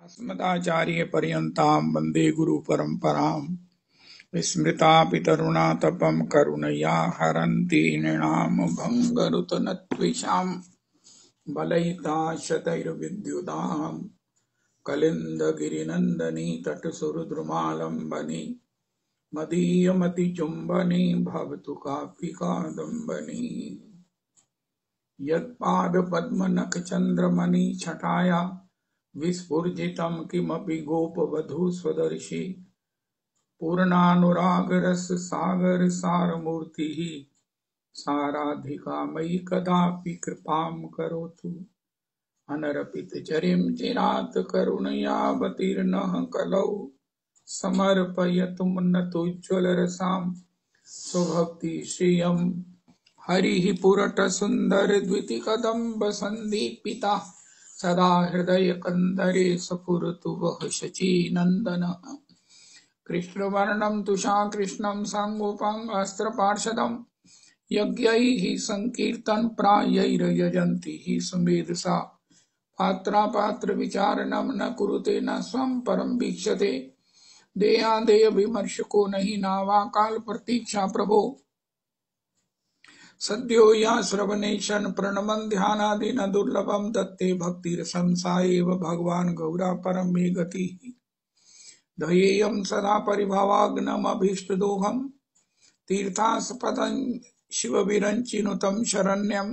अस्मदाचार्यपर्यन्तां वन्दे गुरुपरम्पराम् विस्मृतापितरुणातपं करुणया हरन्ति नृणां भङ्गरुतनत्विषाम् बलयिता शतैर्विद्युदाम् कलिन्दगिरिनन्दनी तटसुरद्रुमालम्बनी मदीयमतिचुम्बनी भवतु कापि कादम्बनी यत्पादपद्मनखचन्द्रमणि छटाया विस्फुर्जितं किमपि गोपवधू स्वदर्शी पूर्णानुरागरस सागर सारमूर्तिः साराधिका मयि कदापि कृपां करोतु अनरपितचरिं चिरात् करुणयावतीर्णः कलौ समर्पयतु मुन्नतोज्ज्वलरसां स्वभक्ति श्रियं हरिः पुरटसुन्दरद्वितिकदम्ब सन्दीपिता सदा हृदयकन्दरे स्फुरतु वः शचीनन्दनः कृष्णवर्णं तुषाकृष्णं साङ्गोपाङ्गस्त्रपार्षदं यज्ञैः सङ्कीर्तनप्रायैर्यजन्ति हि सुमेधसा पात्रापात्रविचारणं न कुरुते न स्वं परं वीक्षते देहादेयविमर्शको नहि नावाकाल प्रतीक्षा प्रभो सद्यो या श्रवणेशन् प्रणमन् ध्यानादि न दुर्लभं दत्ते भक्तिरसंसा एव भगवान् गौरा परं मे गतिः ध्येयं सदा परिभवाग्नमभीष्टदोहं तीर्थास्पदं शिवविरञ्चिनुतं शरण्यं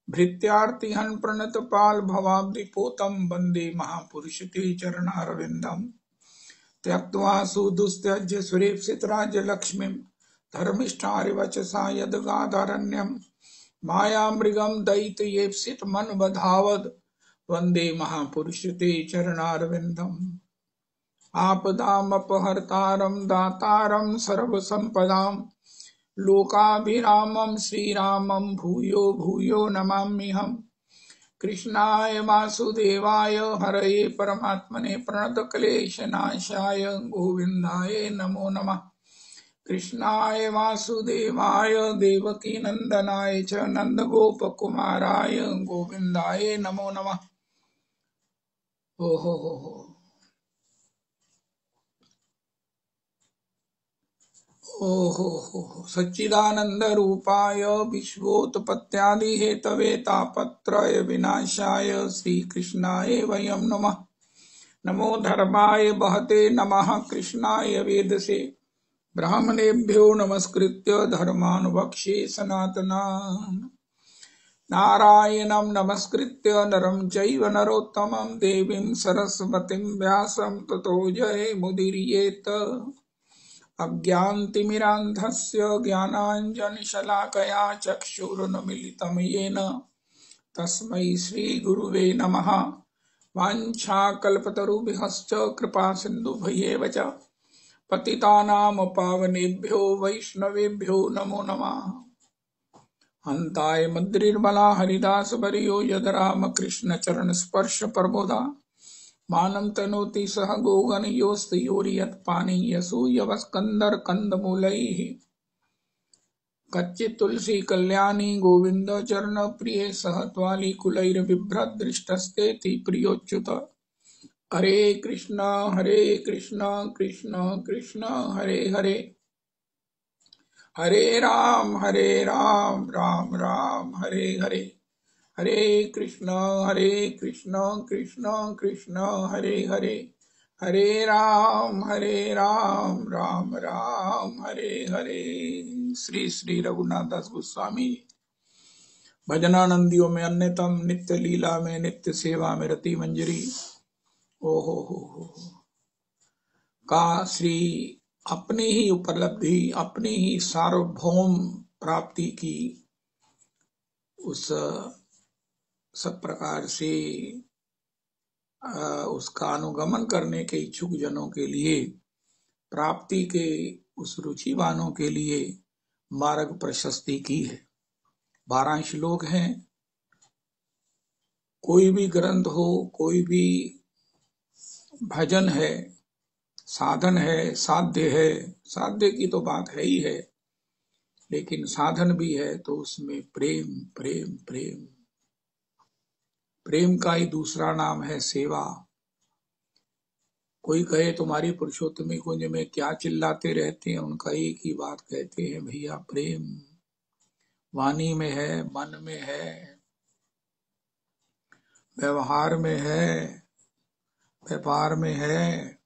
भृत्यार्तिहन् प्रणतपाल भवाब्धिपोतं वन्दे महापुरुषते चरणारविन्दं त्यक्त्वा सुदुस्त्यज्य सुरेप्सितराज्यलक्ष्मीं धर्मिष्ठारिवचसा यद्गादारण्यं मायामृगं दयितयेप्सितमन्वधावद् वन्दे महापुरुषते चरणारविन्दम् आपदामपहर्तारं दातारं सर्वसम्पदां लोकाभिरामं श्रीरामं भूयो भूयो नमाम्यहम् कृष्णाय वासुदेवाय हरये परमात्मने प्रणतक्लेशनाशाय गोविन्दाय नमो नमः कृष्णाय वासुदेवाय देवकीनन्दनाय च नन्दगोपकुमाराय गोविन्दाय नमो नमः। हो सच्चिदानंद रूपाय विश्वोत्पत्त्यादि हेतवे तापत्रय विनाशाय श्रीकृष्णाय वयं नमः। नमो धर्माय बहते नमः कृष्णाय वेदसे ब्राह्मणेभ्यो नमस्कृत्य धर्मान् वक्ष्ये सनातनान् नारायणं नमस्कृत्य नरं चैव नरोत्तमं देवीं सरस्वतीं व्यासं ततो जयमुदीरयेत् अज्ञानतिमिरान्धस्य ज्ञानाञ्जनशलाकया चक्षुरुन्मीलितं येन तस्मै श्रीगुरुवे नमः। वाञ्छाकल्पतरुभ्यश्च कृपासिन्धुभ्येव च पतितानां पावनेभ्यो वैष्णवेभ्यो नमो नमः। हन्ताय मद्रिर्बला हरिदासवर्यो यद्रामकृष्णचरणस्पर्श प्रबोधा मानं तनोति सह गोगणयोस्तयोर्यत्पानीयसूयवस्कन्दर्कन्दमूलैः कच्चित् तुलसी कल्याणी गोविन्द चरण प्रिय सह त्वालिकुलैर्बिभ्रद्दृष्टस्तेति प्रियोच्युत हरे कृष्ण कृष्ण कृष्ण हरे हरे हरे राम राम राम हरे हरे हरे कृष्ण कृष्ण कृष्ण हरे हरे हरे राम राम राम हरे हरे। श्री श्री रघुनाथ दास गोस्वामी भजनानंदियों में अन्यतम नित्य लीला में नित्य सेवा में रति मंजरी हो का श्री अपनी ही उपलब्धि अपनी ही सार्वभौम प्राप्ति की उस सब प्रकार से उसका अनुगमन करने के इच्छुक जनों के लिए प्राप्ति के उस रुचिवानों के लिए मार्ग प्रशस्ति की है। 12 श्लोक हैं। कोई भी ग्रंथ हो, कोई भी भजन है, साधन है, साध्य की तो बात है ही है, लेकिन साधन भी है तो उसमें प्रेम प्रेम प्रेम प्रेम का ही दूसरा नाम है सेवा। कोई कहे तुम्हारी पुरुषोत्तमी कुंज में क्या चिल्लाते रहते हैं, उनका एक ही बात कहते हैं, भैया प्रेम वाणी में है, मन में है, व्यवहार में है, व्यापार में है।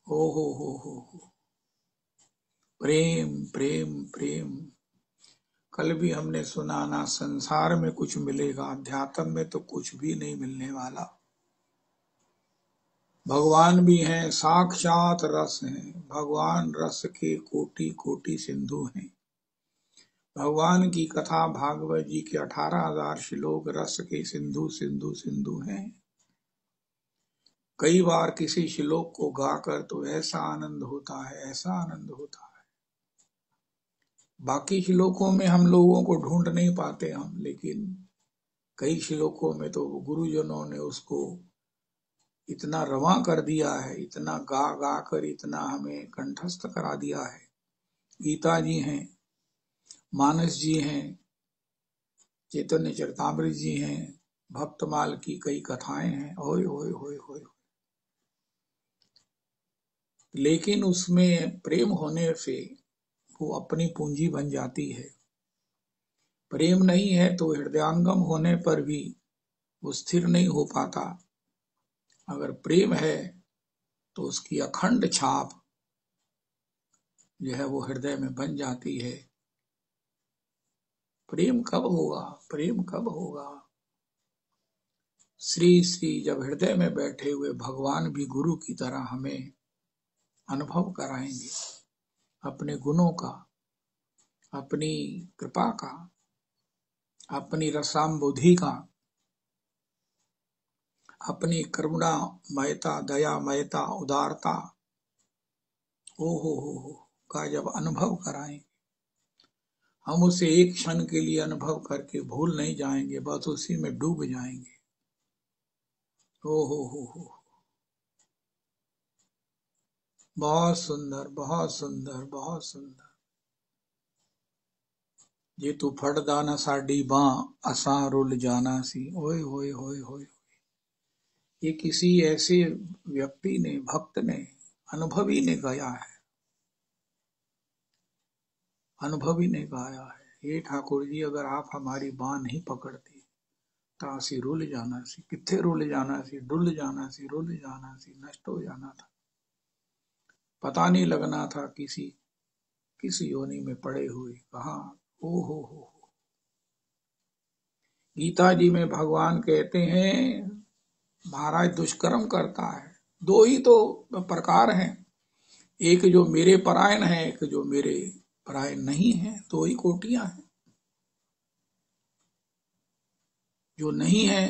ओ हो, प्रेम प्रेम प्रेम। कल भी हमने सुना, ना संसार में कुछ मिलेगा, अध्यात्म में तो कुछ भी नहीं मिलने वाला। भगवान भी हैं, साक्षात रस हैं, भगवान रस के कोटि कोटि सिंधु हैं। भगवान की कथा भागवत जी के 18,000 श्लोक रस के सिंधु सिंधु सिंधु हैं। कई बार किसी श्लोक को गाकर तो ऐसा आनंद होता है, ऐसा आनंद होता है। बाकी श्लोकों में हम लोगों को ढूंढ नहीं पाते हम, लेकिन कई श्लोकों में तो गुरुजनों ने उसको इतना रवां कर दिया है, इतना गा गा कर इतना हमें कंठस्थ करा दिया है। गीता जी हैं, मानस जी हैं, चैतन्य चरितामृत जी हैं, भक्तमाल की कई कथाएं हैं। ओए होए होए होए। लेकिन उसमें प्रेम होने से वो अपनी पूंजी बन जाती है। प्रेम नहीं है तो हृदयांगम होने पर भी वो स्थिर नहीं हो पाता। अगर प्रेम है तो उसकी अखंड छाप जो है वो हृदय में बन जाती है। प्रेम कब होगा, प्रेम कब होगा? श्री श्री जब हृदय में बैठे हुए भगवान भी गुरु की तरह हमें अनुभव कराएंगे अपने गुणों का, अपनी कृपा का, अपनी रसाम्बुद्धि का, अपनी करुणामयता, दयामयता, उदारता ओ हो का जब अनुभव कराएंगे, हम उसे एक क्षण के लिए अनुभव करके भूल नहीं जाएंगे, बस उसी में डूब जाएंगे। ओ हो, बहुत सुंदर, बहुत सुंदर, बहुत सुंदर। जे तू फड़दा न साडी बां असां रुल जाना सी। ओए होए होए होए। ये किसी ऐसे व्यक्ति ने, भक्त ने, अनुभवी ने गाया है, अनुभवी ने गाया है। हे ठाकुर जी, अगर आप हमारी बां नहीं पकड़ते तो असी रुल जाना सी। किथे रुल जाना सी? डुल जाना सी, रुल जाना सी, नष्ट हो जाना था। पता नहीं लगना था किस योनि में पड़े हुए, कहा। ओ हो। गीता जी में भगवान कहते हैं, महाराज दुष्कर्म करता है। दो ही तो प्रकार हैं, एक जो मेरे परायण है, एक जो मेरे परायण नहीं है। दो ही कोटियां हैं। जो नहीं है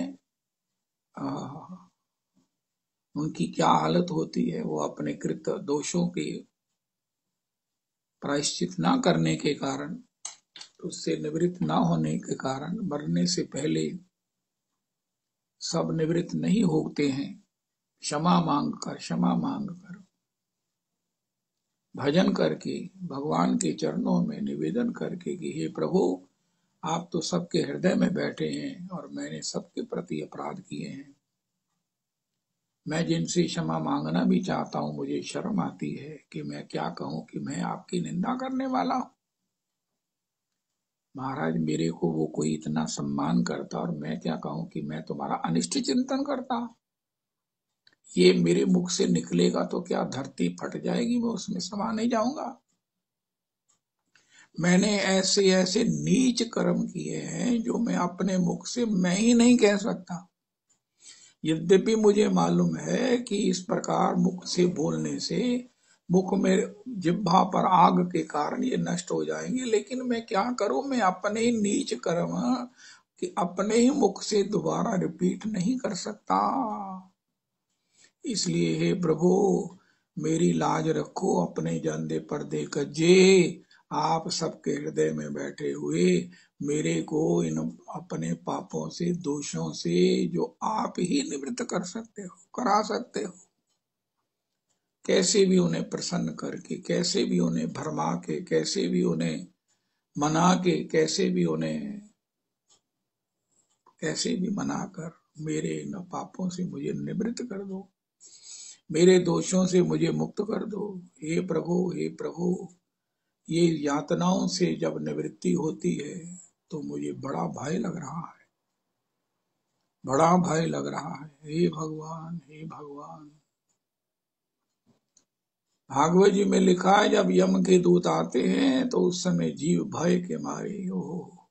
उनकी क्या हालत होती है। वो अपने कृत दोषों के प्रायश्चित ना करने के कारण, उससे निवृत्त ना होने के कारण, मरने से पहले सब निवृत्त नहीं होते हैं। क्षमा मांग कर भजन करके, भगवान के चरणों में निवेदन करके कि हे प्रभु, आप तो सबके हृदय में बैठे हैं और मैंने सबके प्रति अपराध किए हैं। मैं जिनसे क्षमा मांगना भी चाहता हूं, मुझे शर्म आती है कि मैं क्या कहूं कि मैं आपकी निंदा करने वाला हूं। महाराज, मेरे को वो कोई इतना सम्मान करता और मैं क्या कहूं कि मैं तुम्हारा अनिष्ट चिंतन करता। ये मेरे मुख से निकलेगा तो क्या धरती फट जाएगी, मैं उसमें समा नहीं जाऊंगा। मैंने ऐसे ऐसे नीच कर्म किए हैं जो मैं अपने मुख से मैं ही नहीं कह सकता। यद्यपि मुझे मालूम है कि इस प्रकार मुख से बोलने से मुख में, जिह्वा पर आग के कारण ये नष्ट हो जाएंगे, लेकिन मैं क्या करूं? मैं अपने ही नीच कर्म कि अपने ही मुख से दोबारा रिपीट नहीं कर सकता। इसलिए हे प्रभु, मेरी लाज रखो, अपने जानदे पर्दे कज्जे। आप सबके हृदय में बैठे हुए मेरे को इन अपने पापों से, दोषों से, जो आप ही निवृत्त कर सकते हो, करा सकते हो, कैसे भी उन्हें प्रसन्न करके, कैसे भी उन्हें भरमा के, कैसे भी उन्हें मना के, कैसे भी मनाकर मेरे इन पापों से मुझे निवृत्त कर दो। मेरे दोषों से मुझे मुक्त कर दो। हे प्रभु, ये यातनाओं से जब निवृत्ति होती है तो मुझे बड़ा भय लग रहा है, बड़ा भय लग रहा है। हे भगवान, हे भगवान। भागवत जी में लिखा है, जब यम के दूत आते हैं तो उस समय जीव भय के मारे, ओहो,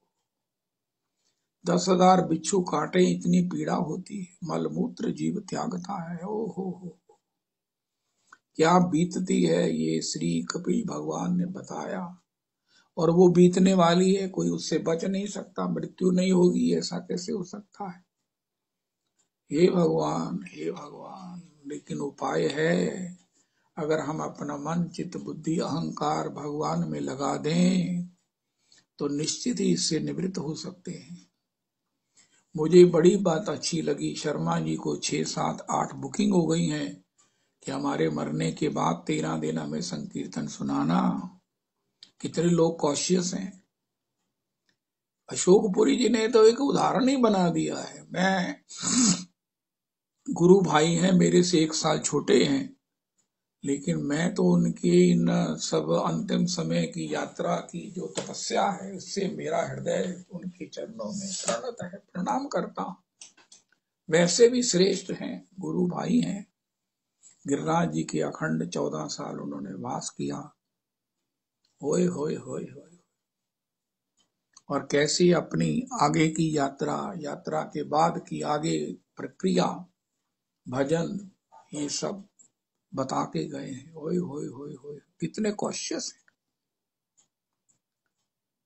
10,000 बिच्छू काटे इतनी पीड़ा होती है, मलमूत्र जीव त्यागता है। ओहो हो, क्या बीतती है, ये श्री कपिल भगवान ने बताया। और वो बीतने वाली है, कोई उससे बच नहीं सकता, मृत्यु नहीं होगी, ऐसा कैसे हो सकता है। हे भगवान, हे भगवान। लेकिन उपाय है, अगर हम अपना मन, चित्त, बुद्धि, अहंकार भगवान में लगा दें तो निश्चित ही इससे निवृत्त हो सकते हैं। मुझे बड़ी बात अच्छी लगी, शर्मा जी को 6, 7, 8 बुकिंग हो गई हैं कि हमारे मरने के बाद 13 दिन हमें संकीर्तन सुनाना। कितने लोग कॉशियस हैं। अशोकपुरी जी ने तो एक उदाहरण ही बना दिया है। मैं, गुरु भाई हैं, मेरे से 1 साल छोटे हैं, लेकिन मैं तो उनकी इन सब अंतिम समय की यात्रा की जो तपस्या है, उससे मेरा हृदय उनके चरणों में प्रणत है, प्रणाम करता हूं। वैसे भी श्रेष्ठ हैं, गुरु भाई हैं। गिरिराज जी के अखंड 14 साल उन्होंने वास किया। होए होए होए होए। और कैसी अपनी आगे की यात्रा के बाद की आगे प्रक्रिया, भजन, ये सब बता के गए हैं। ओए होए होए होए, कितने कॉशियस हैं।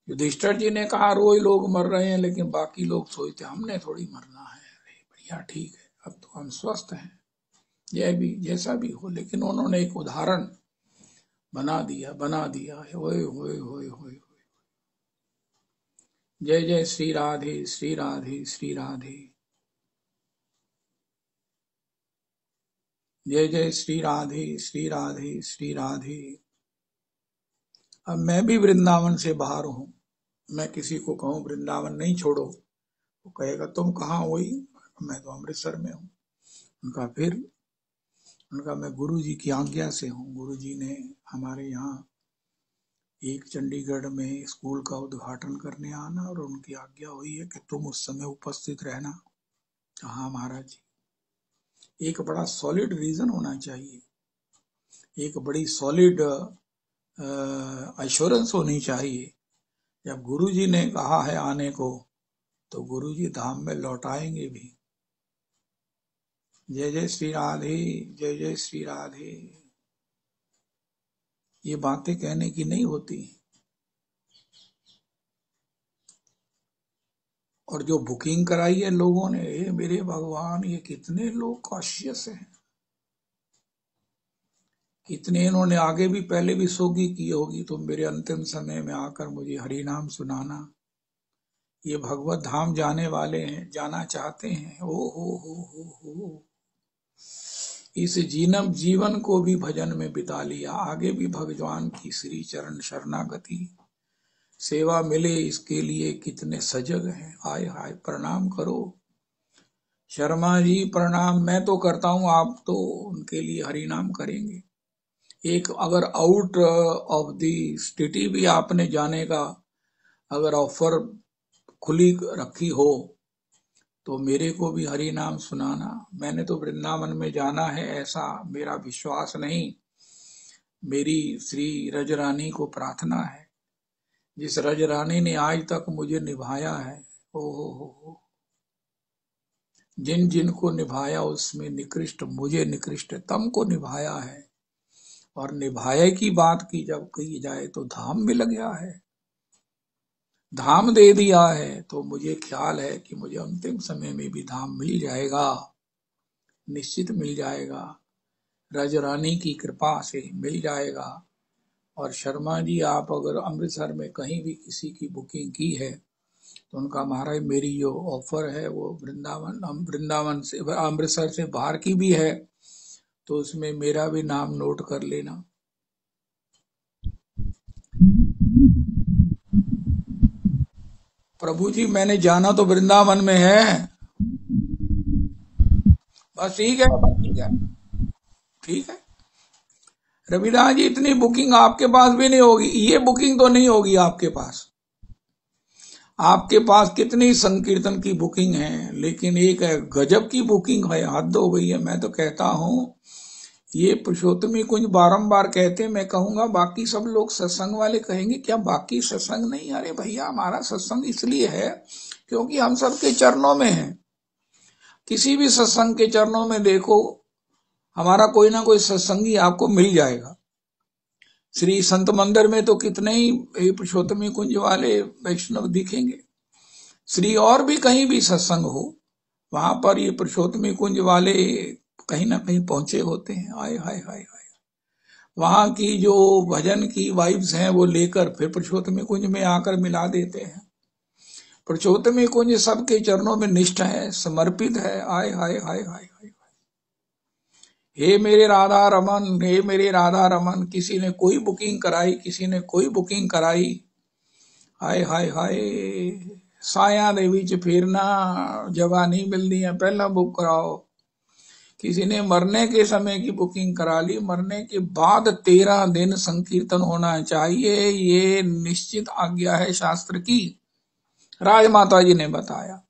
युधिष्ठिर जी ने कहा रोज लोग मर रहे हैं, लेकिन बाकी लोग सोचते हमने थोड़ी मरना है। अरे भैया ठीक है, अब तो हम स्वस्थ हैं। यह भी जैसा भी हो, लेकिन उन्होंने एक उदाहरण बना दिया है। ओए होए होए होए। जय जय श्री राधे, श्री राधे, श्री राधे। जय जय श्री राधे, श्री राधे, श्री राधे। अब मैं भी वृंदावन से बाहर हूं। मैं किसी को कहूं वृंदावन नहीं छोड़ो, वो कहेगा तुम कहाँ? वही, मैं तो अमृतसर में हूं। उनका मैं गुरु जी की आज्ञा से हूँ। गुरु जी ने हमारे यहाँ एक चंडीगढ़ में स्कूल का उद्घाटन करने आना, और उनकी आज्ञा हुई है कि तुम उस समय उपस्थित रहना। हाँ महाराज जी। एक बड़ा सॉलिड रीजन होना चाहिए, एक बड़ी सॉलिड एश्योरेंस होनी चाहिए। जब गुरु जी ने कहा है आने को, तो गुरु जी धाम में लौटाएंगे भी। जय जय श्री राधे, जय जय श्री राधे। ये बातें कहने की नहीं होती। और जो बुकिंग कराई है लोगों ने, मेरे भगवान, ये कितने लोग कॉशियस हैं। कितने इन्होंने आगे भी पहले भी सोगी की होगी, तुम मेरे अंतिम समय में आकर मुझे हरि नाम सुनाना। ये भगवत धाम जाने वाले हैं, जाना चाहते हैं। ओ हो। इस जीवन को भी भजन में बिता लिया, आगे भी भगवान की श्री चरण शरणागति सेवा मिले, इसके लिए कितने सजग हैं। आय हाय, प्रणाम करो शर्मा जी, प्रणाम। मैं तो करता हूं, आप तो उनके लिए हरि नाम करेंगे। एक अगर आउट ऑफ द सिटी भी आपने जाने का अगर ऑफर खुली रखी हो, तो मेरे को भी हरि नाम सुनाना। मैंने तो वृंदावन में जाना है ऐसा मेरा विश्वास नहीं, मेरी श्री रजरानी को प्रार्थना है, जिस रजरानी ने आज तक मुझे निभाया है। हो, जिन जिन को निभाया उसमें निकृष्ट, मुझे निकृष्टतम को निभाया है। और निभाए की बात की जब कही जाए तो धाम मिल गया है, धाम दे दिया है। तो मुझे ख्याल है कि मुझे अंतिम समय में भी धाम मिल जाएगा, निश्चित मिल जाएगा, रजरानी की कृपा से मिल जाएगा। और शर्मा जी, आप अगर अमृतसर में कहीं भी किसी की बुकिंग की है, तो उनका महाराज मेरी जो ऑफर है वो वृंदावन से, अमृतसर से बाहर की भी है, तो उसमें मेरा भी नाम नोट कर लेना। प्रभु जी, मैंने जाना तो वृंदावन में है। बस ठीक है, ठीक है, ठीक है रविदास जी, इतनी बुकिंग आपके पास भी नहीं होगी, ये बुकिंग तो नहीं होगी आपके पास। आपके पास कितनी संकीर्तन की बुकिंग है, लेकिन एक गजब की बुकिंग है, हद हो गई है। मैं तो कहता हूं ये पुरुषोत्तमी कुंज बारंबार कहते हैं, मैं कहूंगा बाकी सब लोग सत्संग वाले कहेंगे क्या बाकी सत्संग नहीं? अरे भैया, हमारा सत्संग इसलिए है क्योंकि हम सबके चरणों में हैं। किसी भी सत्संग के चरणों में देखो, हमारा कोई ना कोई सत्संगी आपको मिल जाएगा। श्री संत मंदिर में तो कितने ही पुरुषोत्तमी कुंज वाले वैष्णव दिखेंगे। श्री और भी कहीं भी सत्संग हो, वहां पर ये पुरुषोत्तमी कुंज वाले कहीं ना कहीं पहुंचे होते हैं। आय हाय हाय हाय, वहां की जो भजन की वाइब्स हैं वो लेकर फिर पुरुषोत्तमी कुंज में आकर मिला देते हैं। पुरुषोत्तमी कुंज सबके चरणों में निष्ठ है, समर्पित है। आय हाय हाय हाय हाय, हे मेरे राधा रमन, हे मेरे राधा रमन। किसी ने कोई बुकिंग कराई, किसी ने कोई बुकिंग कराई। हाय हाय हाय, साया देवी च फिरना, जगह नहीं मिलती है, पहला बुक कराओ। किसी ने मरने के समय की बुकिंग करा ली, मरने के बाद 13 दिन संकीर्तन होना चाहिए, ये निश्चित आज्ञा है शास्त्र की। राजमाता जी ने बताया।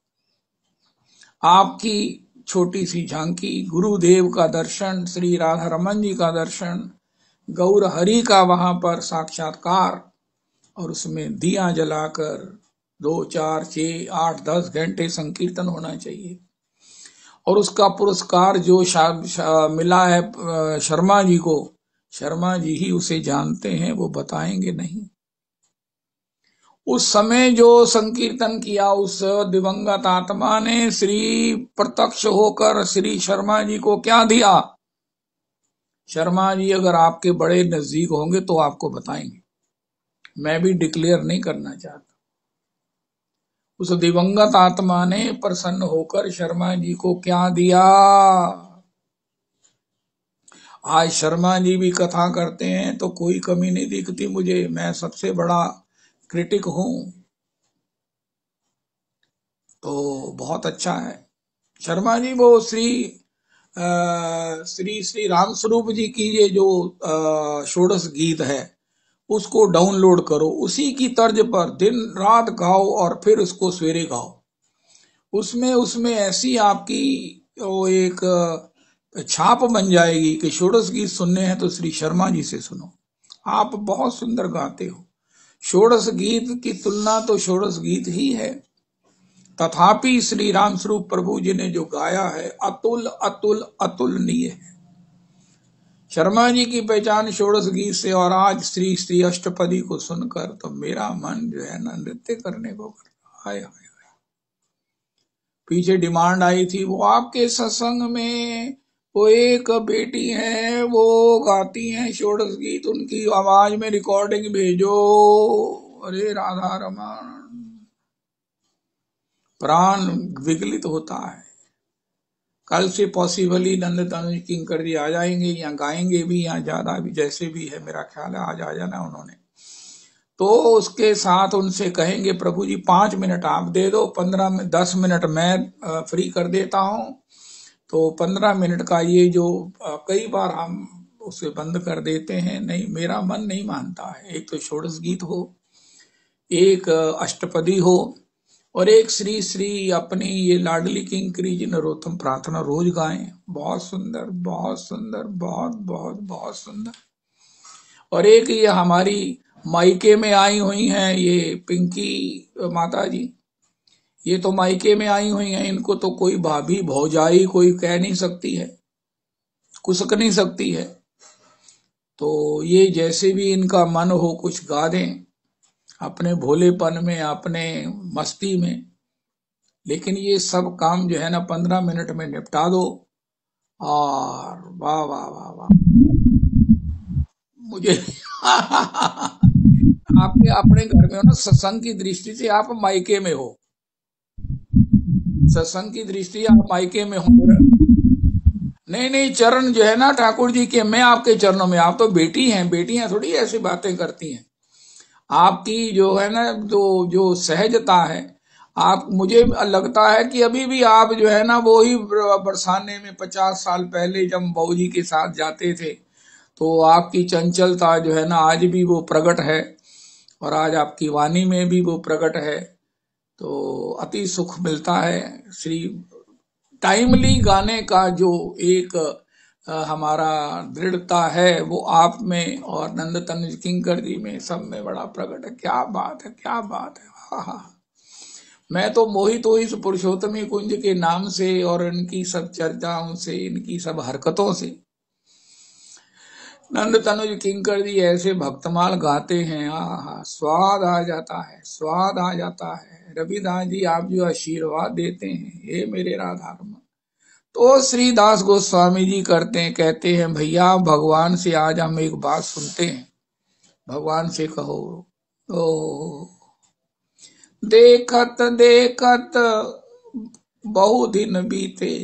आपकी छोटी सी झांकी, गुरुदेव का दर्शन, श्री राधा रमन जी का दर्शन, गौर हरि का वहां पर साक्षात्कार, और उसमें दिया जलाकर 2, 4, 6, 8, 10 घंटे संकीर्तन होना चाहिए। और उसका पुरस्कार जो मिला है शर्मा जी को, शर्मा जी ही उसे जानते हैं, वो बताएंगे नहीं। उस समय जो संकीर्तन किया उस दिवंगत आत्मा ने श्री प्रत्यक्ष होकर श्री शर्मा जी को क्या दिया? शर्मा जी अगर आपके बड़े नजदीक होंगे तो आपको बताएंगे, मैं भी डिक्लेयर नहीं करना चाहता। उस दिवंगत आत्मा ने प्रसन्न होकर शर्मा जी को क्या दिया? आज शर्मा जी भी कथा करते हैं तो कोई कमी नहीं दिखती मुझे, मैं सबसे बड़ा क्रिटिक हूं, तो बहुत अच्छा है। शर्मा जी वो श्री राम स्वरूप जी की ये जो षोडश गीत है उसको डाउनलोड करो, उसी की तर्ज पर दिन रात गाओ और फिर उसको सवेरे गाओ। उसमें ऐसी आपकी वो एक छाप बन जाएगी कि षोडश गीत सुनने हैं तो श्री शर्मा जी से सुनो। आप बहुत सुंदर गाते हो। षोडश गीत की तुलना तो षोडश गीत ही है, तथापि श्री राम स्वरूप प्रभु जी ने जो गाया है अतुल अतुल अतुलनीय है। शर्मा जी की पहचान षोडश गीत से, और आज श्री श्री अष्टपदी को सुनकर तो मेरा मन जो है ना नृत्य करने को करता। हाय हाय, पीछे डिमांड आई थी, वो आपके सत्संग में वो एक बेटी है वो गाती हैं षोडश गीत, उनकी आवाज में रिकॉर्डिंग भेजो। अरे राधा रमन, प्राण विगलित होता है। कल से पॉसिबली नंद तनुज किंकर जी आ जाएंगे, या गाएंगे भी, या ज्यादा भी, जैसे भी है, मेरा ख्याल है आज आ जाना उन्होंने। तो उसके साथ उनसे कहेंगे प्रभु जी 5 मिनट आप दे दो, 10 मिनट मैं फ्री कर देता हूं। तो 15 मिनट का ये जो कई बार हम उसे बंद कर देते हैं, नहीं मेरा मन नहीं मानता है। एक तो षोडश गीत हो, एक अष्टपदी हो, और एक श्री श्री अपनी ये लाडली किंकरी जी नरोत्तम प्रार्थना रोज गाएं। बहुत सुंदर, बहुत सुंदर, बहुत बहुत बहुत सुंदर। और एक ये हमारी मायके में आई हुई हैं ये पिंकी माता जी, ये तो मायके में आई हुई हैं, इनको तो कोई भाभी भौजाई कोई कह नहीं सकती है, कुसक नहीं सकती है। तो ये जैसे भी इनका मन हो कुछ गा दें अपने भोलेपन में, अपने मस्ती में, लेकिन ये सब काम जो है ना 15 मिनट में निपटा दो। और वाह वाह वाह वाह, मुझे आपके अपने घर में हो ना, सत्संग की दृष्टि से आप मायके में हो, सत्संग की दृष्टि आप मायके में हो। नहीं नहीं, चरण जो है ना ठाकुर जी के, मैं आपके चरणों में, आप तो बेटी हैं, बेटियां थोड़ी ऐसी बातें करती हैं। आपकी जो है ना जो सहजता है, आप, मुझे लगता है कि अभी भी आप जो है ना वो ही बरसाने में 50 साल पहले जब बाबूजी के साथ जाते थे, तो आपकी चंचलता जो है ना आज भी वो प्रकट है, और आज आपकी वाणी में भी वो प्रकट है। तो अति सुख मिलता है। श्री टाइमली गाने का जो एक हमारा दृढ़ता है वो आप में और नंद तनुज किंकर जी में, सब में बड़ा प्रकट है। क्या बात है, क्या बात है। हाँ, मैं तो मोहित हूँ इस पुरुषोत्तमी कुंज के नाम से और इनकी सब चर्चाओं से, इनकी सब हरकतों से। नंद तनुज किंकर जी ऐसे भक्तमाल गाते हैं, आहा, स्वाद आ जाता है, स्वाद आ जाता है। रविदास जी आप जो आशीर्वाद देते हैं, ये मेरे राधा रमन। तो श्री दास गोस्वामी जी करते हैं, कहते हैं भैया भगवान से आज हम एक बात सुनते हैं, भगवान से कहो। ओ देखत देखत बहु दिन बीते,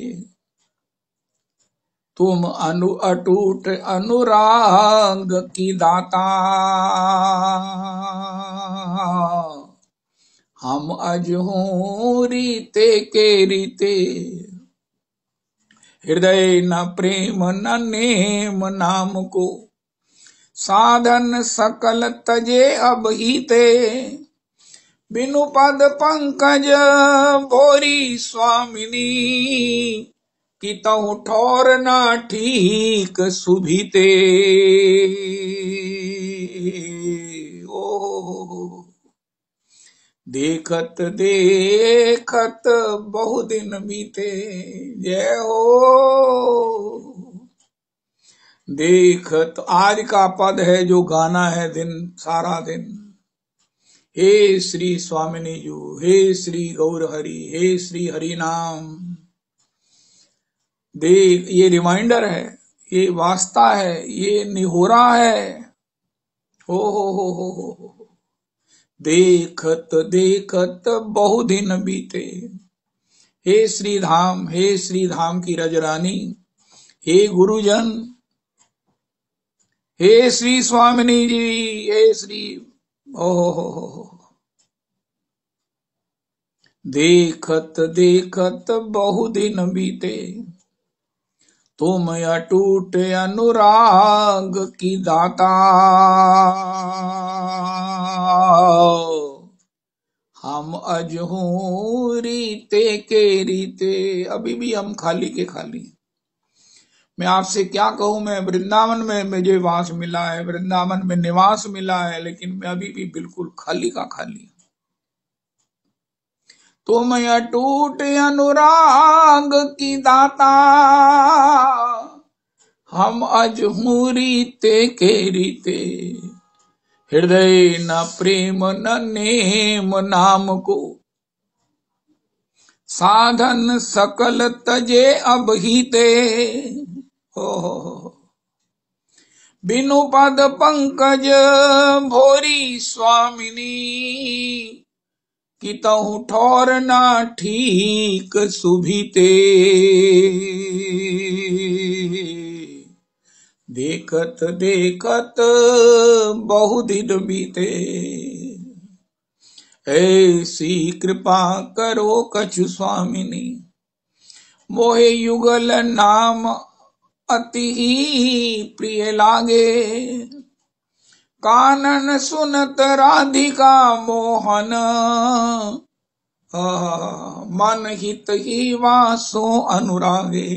तुम अटूट अनुराग की दाता, हम अजहूं रीते के रीते, हृदय न प्रेम न नेम नाम को, साधन सकल तजे अब हीते, बिनु पद पंकज भोरी स्वामिनी, कि तहु ठौर ना ठीक सुभिते। ओ देखत देखत बहु दिन बीते, जय हो। देखत आज का पद है जो गाना है दिन सारा दिन। हे श्री स्वामिनी जू, हे श्री गौर हरि, हे श्री हरि नाम। देख, ये रिमाइंडर है, ये वास्ता है, ये निहोरा है। हो देखत देखत बहु दिन बीते। हे श्री धाम, हे श्री धाम की रजरानी, हे गुरुजन, हे श्री स्वामिनी जी, हे श्री हो। देखत देखत बहु दिन बीते, तुम अटूट अनुराग की दाता, हम अजहूं रीते के रीते। अभी भी हम खाली के खाली। मैं आपसे क्या कहूं, मैं वृंदावन में मुझे वास मिला है, वृंदावन में निवास मिला है, लेकिन मैं अभी भी बिल्कुल खाली का खाली। तुम अटूट अनुराग की दाता, हम अजहूं रीते के रीते, हृदय न प्रेम न नेम नाम को, साधन सकल तजे अब हीते। बिनु पद पंकज भोरी स्वामिनी, कि तहु ठौर ना ठीक सुभिते। देखत देखत बहु दिन बीते, ऐसी कृपा करो कछु स्वामिनी, मोहे युगल नाम अति ही प्रिय लागे, कानन सुनत राधिका मोहन, मन हित ही वासो अनुरागे,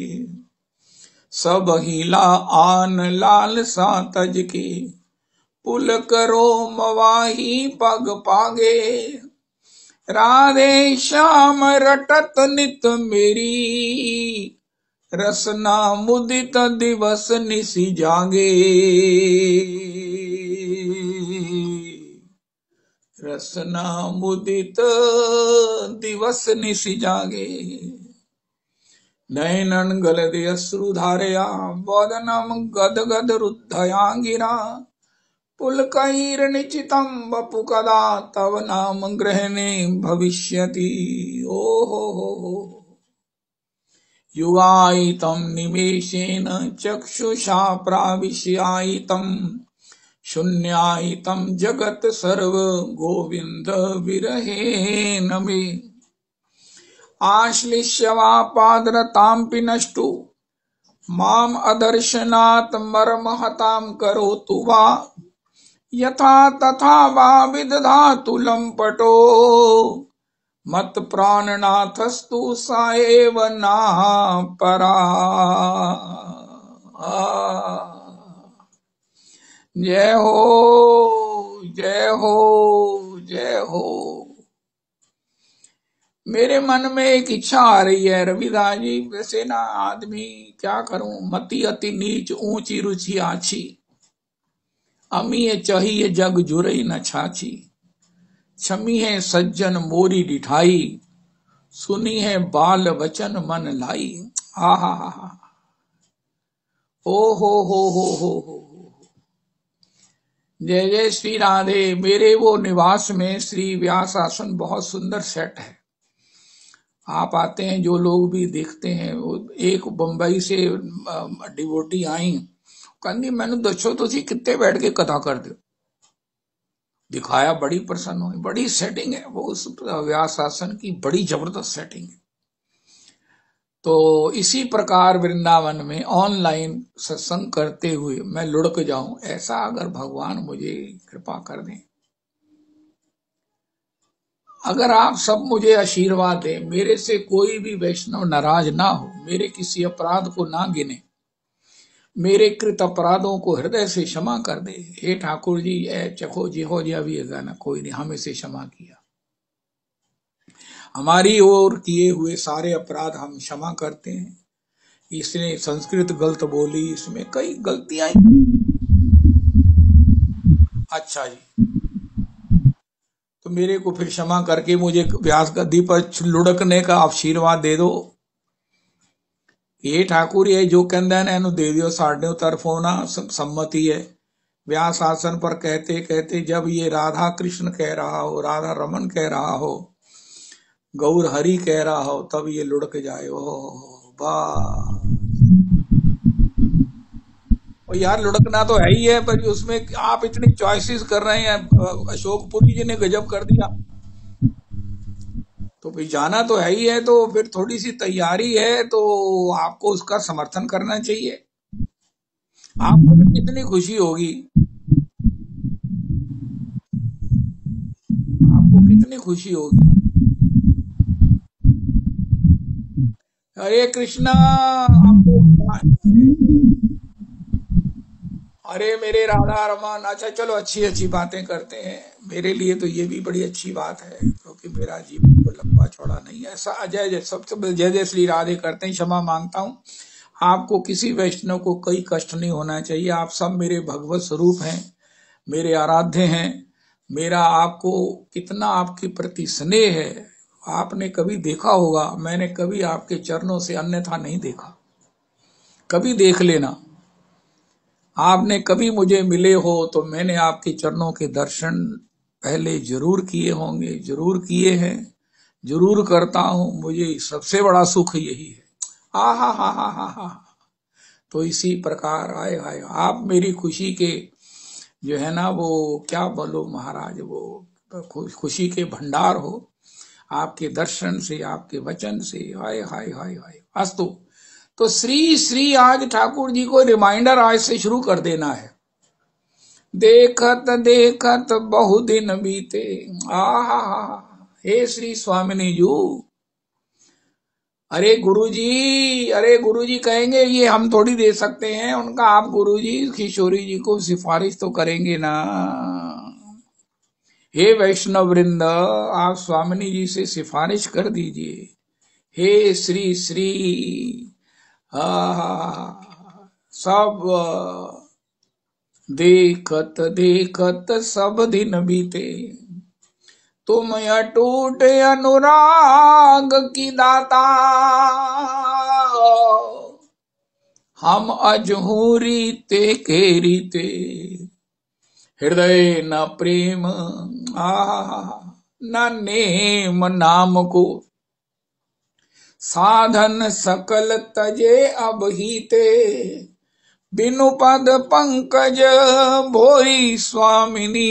सब हिला आन लाल सा तज के, पुल करो मवाही पग पागे, राधे श्याम रटत नित मेरी, रसना मुदित दिवस निसी जागे, रसना मुदित दिवस निसी जागे। नयनन गलदे अश्रु धारया, वदनम गद गद रुद्धया गिरा, पुलकैर निचितं वपु कदा तव नाम ग्रहणे भविष्यति। ओ युगायितं निमेषेन चक्षुषा प्राविश्यायितं, शून्यायितं जगत् सर्व गोविंद विरहेण मे। आश्लिष्य वा पादरतांपि नष्टु माम अदर्शनात् मर्महतां करोतु वा यथा तथा वा विदधातु लंपटो मत प्राणनाथस्तु सा एव नाः परा। जय हो जय हो जय हो। मेरे मन में एक इच्छा आ रही है रविदास जी, वैसे ना आदमी क्या करूं, मति अति नीच ऊंची रुचि आछी, अमी चाहिए जग जुरई न छाछी, छमी है सज्जन मोरी डिठाई, सुनी है बाल वचन मन लाई। हा हा हा, ओ हो। जय जय श्री राधे। मेरे वो निवास में श्री व्यास आसन बहुत सुंदर सेट है। आप आते हैं, जो लोग भी देखते हैं, एक बंबई से डिवोटी आई, कहती मैंने दसो तुसी कितने बैठ के कथा कर दो, दिखाया, बड़ी प्रसन्न हुई। बड़ी सेटिंग है वो, उस व्यास आसन की बड़ी जबरदस्त सेटिंग है। तो इसी प्रकार वृंदावन में ऑनलाइन सत्संग करते हुए मैं लुढ़क जाऊं, ऐसा अगर भगवान मुझे कृपा कर दें, अगर आप सब मुझे आशीर्वाद दें, मेरे से कोई भी वैष्णव नाराज ना हो, मेरे किसी अपराध को ना गिने, मेरे कृत अपराधों को हृदय से क्षमा कर दे। हे ठाकुर जी, ए चखो जी हो जा भी गाना, कोई नहीं, हम इसे क्षमा किया, हमारी ओर किए हुए सारे अपराध हम क्षमा करते हैं। इसने संस्कृत गलत बोली, इसमें कई गलतियां। अच्छा जी, तो मेरे को फिर क्षमा करके मुझे व्यास गद्दी पर लुढ़कने का आशीर्वाद दे दो। ये ठाकुर ये जो कहंदा ने इन्हू दे दियो, साढ़े तरफों ना सम्मति है। व्यास आसन पर कहते कहते जब ये राधा कृष्ण कह रहा हो, राधा रमन कह रहा हो, गौर हरि कह रहा हो, तब ये लुढ़क जाए। ओह वाह, और यार लुढ़कना तो है ही है, पर उसमें आप इतनी चॉइसेस कर रहे हैं। अशोकपुरी जी ने गजब कर दिया, तो भाई जाना तो है ही है, तो फिर थोड़ी सी तैयारी है, तो आपको उसका समर्थन करना चाहिए। आपको भी कितनी खुशी होगी, आपको कितनी खुशी होगी। हरे कृष्णा। आपको अरे मेरे राधा रमन, अच्छा चलो अच्छी अच्छी बातें करते हैं। मेरे लिए तो ये भी बड़ी अच्छी बात है, क्योंकि मेरा जीवन तो लंबा चौड़ा नहीं है। ऐसा अजय जय सबसे जय जय श्री राधे करते हैं। क्षमा मांगता हूँ, आपको किसी वैष्णव को कोई कष्ट नहीं होना चाहिए। आप सब मेरे भगवत स्वरूप हैं, मेरे आराध्य हैं। मेरा आपको कितना आपके प्रति स्नेह है, आपने कभी देखा होगा। मैंने कभी आपके चरणों से अन्यथा नहीं देखा, कभी देख लेना। आपने कभी मुझे मिले हो तो मैंने आपके चरणों के दर्शन पहले जरूर किए होंगे, जरूर किए हैं, जरूर करता हूं। मुझे सबसे बड़ा सुख यही है। हा हा हा हा हा हा। तो इसी प्रकार आए आए आप मेरी खुशी के जो है ना, वो क्या बोलो महाराज, वो खुशी के भंडार हो। आपके दर्शन से, आपके वचन से, हाय हाय हाय हाय। अस्तु, तो श्री श्री आज ठाकुर जी को रिमाइंडर आज से शुरू कर देना है। देखत देखत बहु दिन बीते, आहा, हे श्री स्वामिनी जू। अरे गुरुजी, अरे गुरुजी कहेंगे, ये हम थोड़ी दे सकते हैं उनका। आप गुरुजी किशोरी जी को सिफारिश तो करेंगे ना। हे वैष्णव वृंद, आप स्वामिनी जी से सिफारिश कर दीजिए। हे श्री श्री सब देखत देखत सब दिन बीते, तुम अटूट अनुराग की दाता, हम अजहूरी ते के रीते, हृदय न प्रेम न नेम नाम को, साधन सकल तजे अब हीते, बिनु पद पंकज भोई स्वामिनी,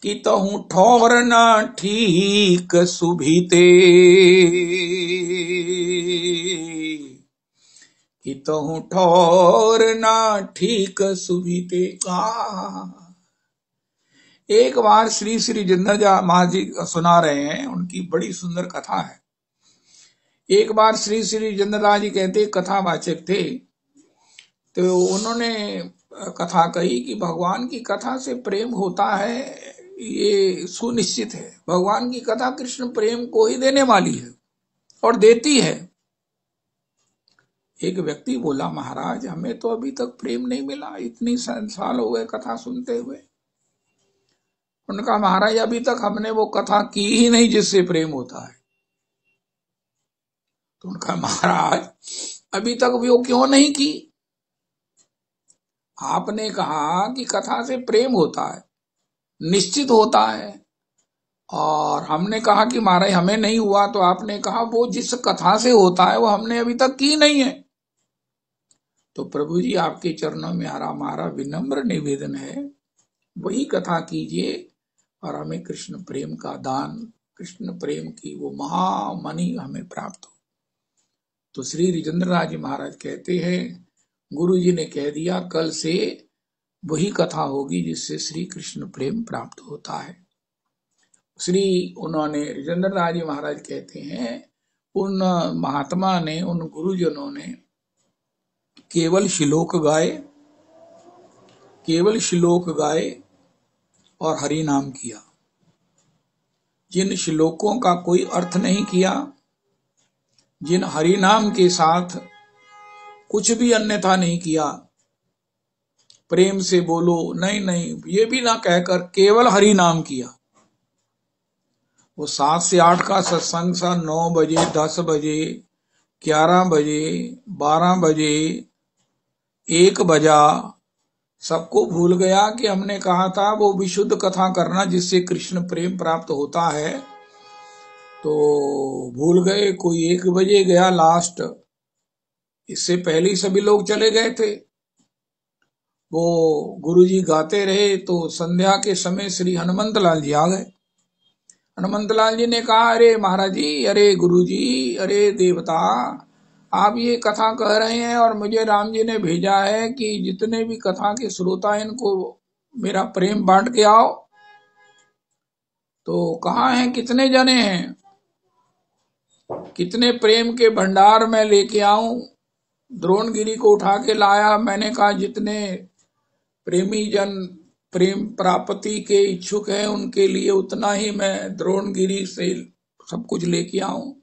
कि तहु ठौर न ठीक सुभीते, कि तहु ठौर न ठीक सुभीते। एक बार श्री श्री जिंदर महाराज सुना रहे हैं, उनकी बड़ी सुंदर कथा है। एक बार श्री श्री जिंदर जी कहते कथावाचक थे, तो उन्होंने कथा कही कि भगवान की कथा से प्रेम होता है, ये सुनिश्चित है। भगवान की कथा कृष्ण प्रेम को ही देने वाली है और देती है। एक व्यक्ति बोला, महाराज हमें तो अभी तक प्रेम नहीं मिला, इतनी साल हो गए कथा सुनते हुए। उनका महाराज अभी तक हमने वो कथा की ही नहीं जिससे प्रेम होता है। तो उनका महाराज अभी तक वो क्यों नहीं की? आपने कहा कि कथा से प्रेम होता है, निश्चित होता है, और हमने कहा कि महाराज हमें नहीं हुआ, तो आपने कहा वो जिस कथा से होता है वो हमने अभी तक की नहीं है। तो प्रभु जी आपके चरणों में हमारा विनम्र निवेदन है, वही कथा कीजिए और हमें कृष्ण प्रेम का दान, कृष्ण प्रेम की वो महामणि हमें प्राप्त हो। तो श्री रिजेंद्र जी महाराज कहते हैं, गुरु जी ने कह दिया कल से वही कथा होगी जिससे श्री कृष्ण प्रेम प्राप्त होता है। उन्होंने रिजेंद्र जी महाराज कहते हैं, उन महात्मा ने, उन गुरुजनों ने केवल श्लोक गाए और हरि नाम किया। जिन श्लोकों का कोई अर्थ नहीं किया, जिन हरि नाम के साथ कुछ भी अन्यथा नहीं किया, प्रेम से बोलो नहीं, ये भी ना कहकर केवल हरि नाम किया। वो 7 से 8 का सत्संग सा 9 बजे, 10 बजे, 11 बजे, 12 बजे, 1 बजा, सबको भूल गया कि हमने कहा था वो विशुद्ध कथा करना जिससे कृष्ण प्रेम प्राप्त होता है। तो भूल गए, कोई 1 बजे गया लास्ट, इससे पहले ही सभी लोग चले गए थे। वो गुरुजी गाते रहे तो संध्या के समय श्री हनुमंत लाल जी आ गए। हनुमंत लाल जी ने कहा, अरे महाराज जी, अरे गुरुजी, अरे देवता, आप ये कथा कह रहे हैं और मुझे राम जी ने भेजा है कि जितने भी कथा के श्रोता हैं इनको मेरा प्रेम बांट के आओ। तो कहाँ हैं, कितने जने हैं, कितने प्रेम के भंडार में लेके आऊं? द्रोणगिरी को उठा के लाया। मैंने कहा जितने प्रेमी जन प्रेम प्राप्ति के इच्छुक हैं उनके लिए उतना ही मैं द्रोणगिरी से सब कुछ लेके आऊं।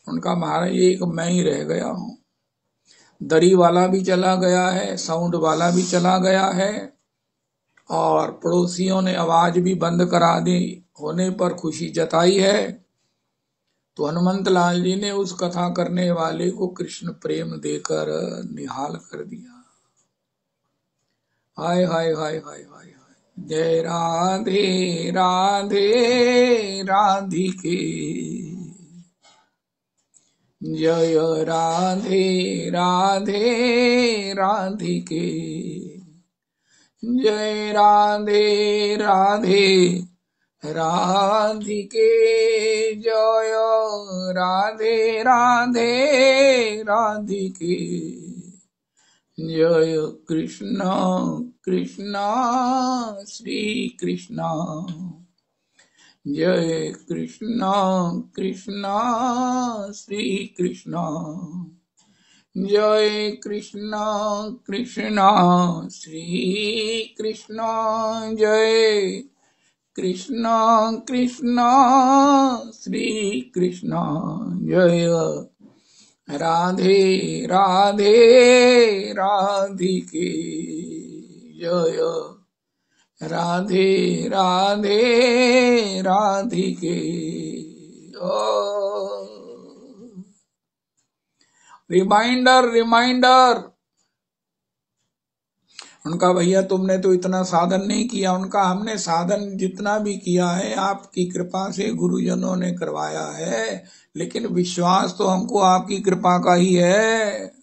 उनका महाराज एक मैं ही रह गया हूं। दरी वाला भी चला गया है, साउंड वाला भी चला गया है, और पड़ोसियों ने आवाज भी बंद करा दी होने पर खुशी जताई है। तो हनुमंत लाल जी ने उस कथा करने वाले को कृष्ण प्रेम देकर निहाल कर दिया। हाय हाय हाय हाय हाय हाय, जय राधे राधे राधिके, जय राधे राधे राधिके, जय राधे राधे राधिके, जय राधे राधे राधिके, जय कृष्ण कृष्ण श्री कृष्ण, जय कृष्ण कृष्ण श्री कृष्ण, जय कृष्ण कृष्ण श्री कृष्ण, जय कृष्ण कृष्ण श्री कृष्ण, जय राधे राधे राधिके, जय राधे राधे राधिके। Reminder reminder. उनका भैया तुमने तो इतना साधन नहीं किया। उनका हमने साधन जितना भी किया है आपकी कृपा से गुरुजनों ने करवाया है, लेकिन विश्वास तो हमको आपकी कृपा का ही है,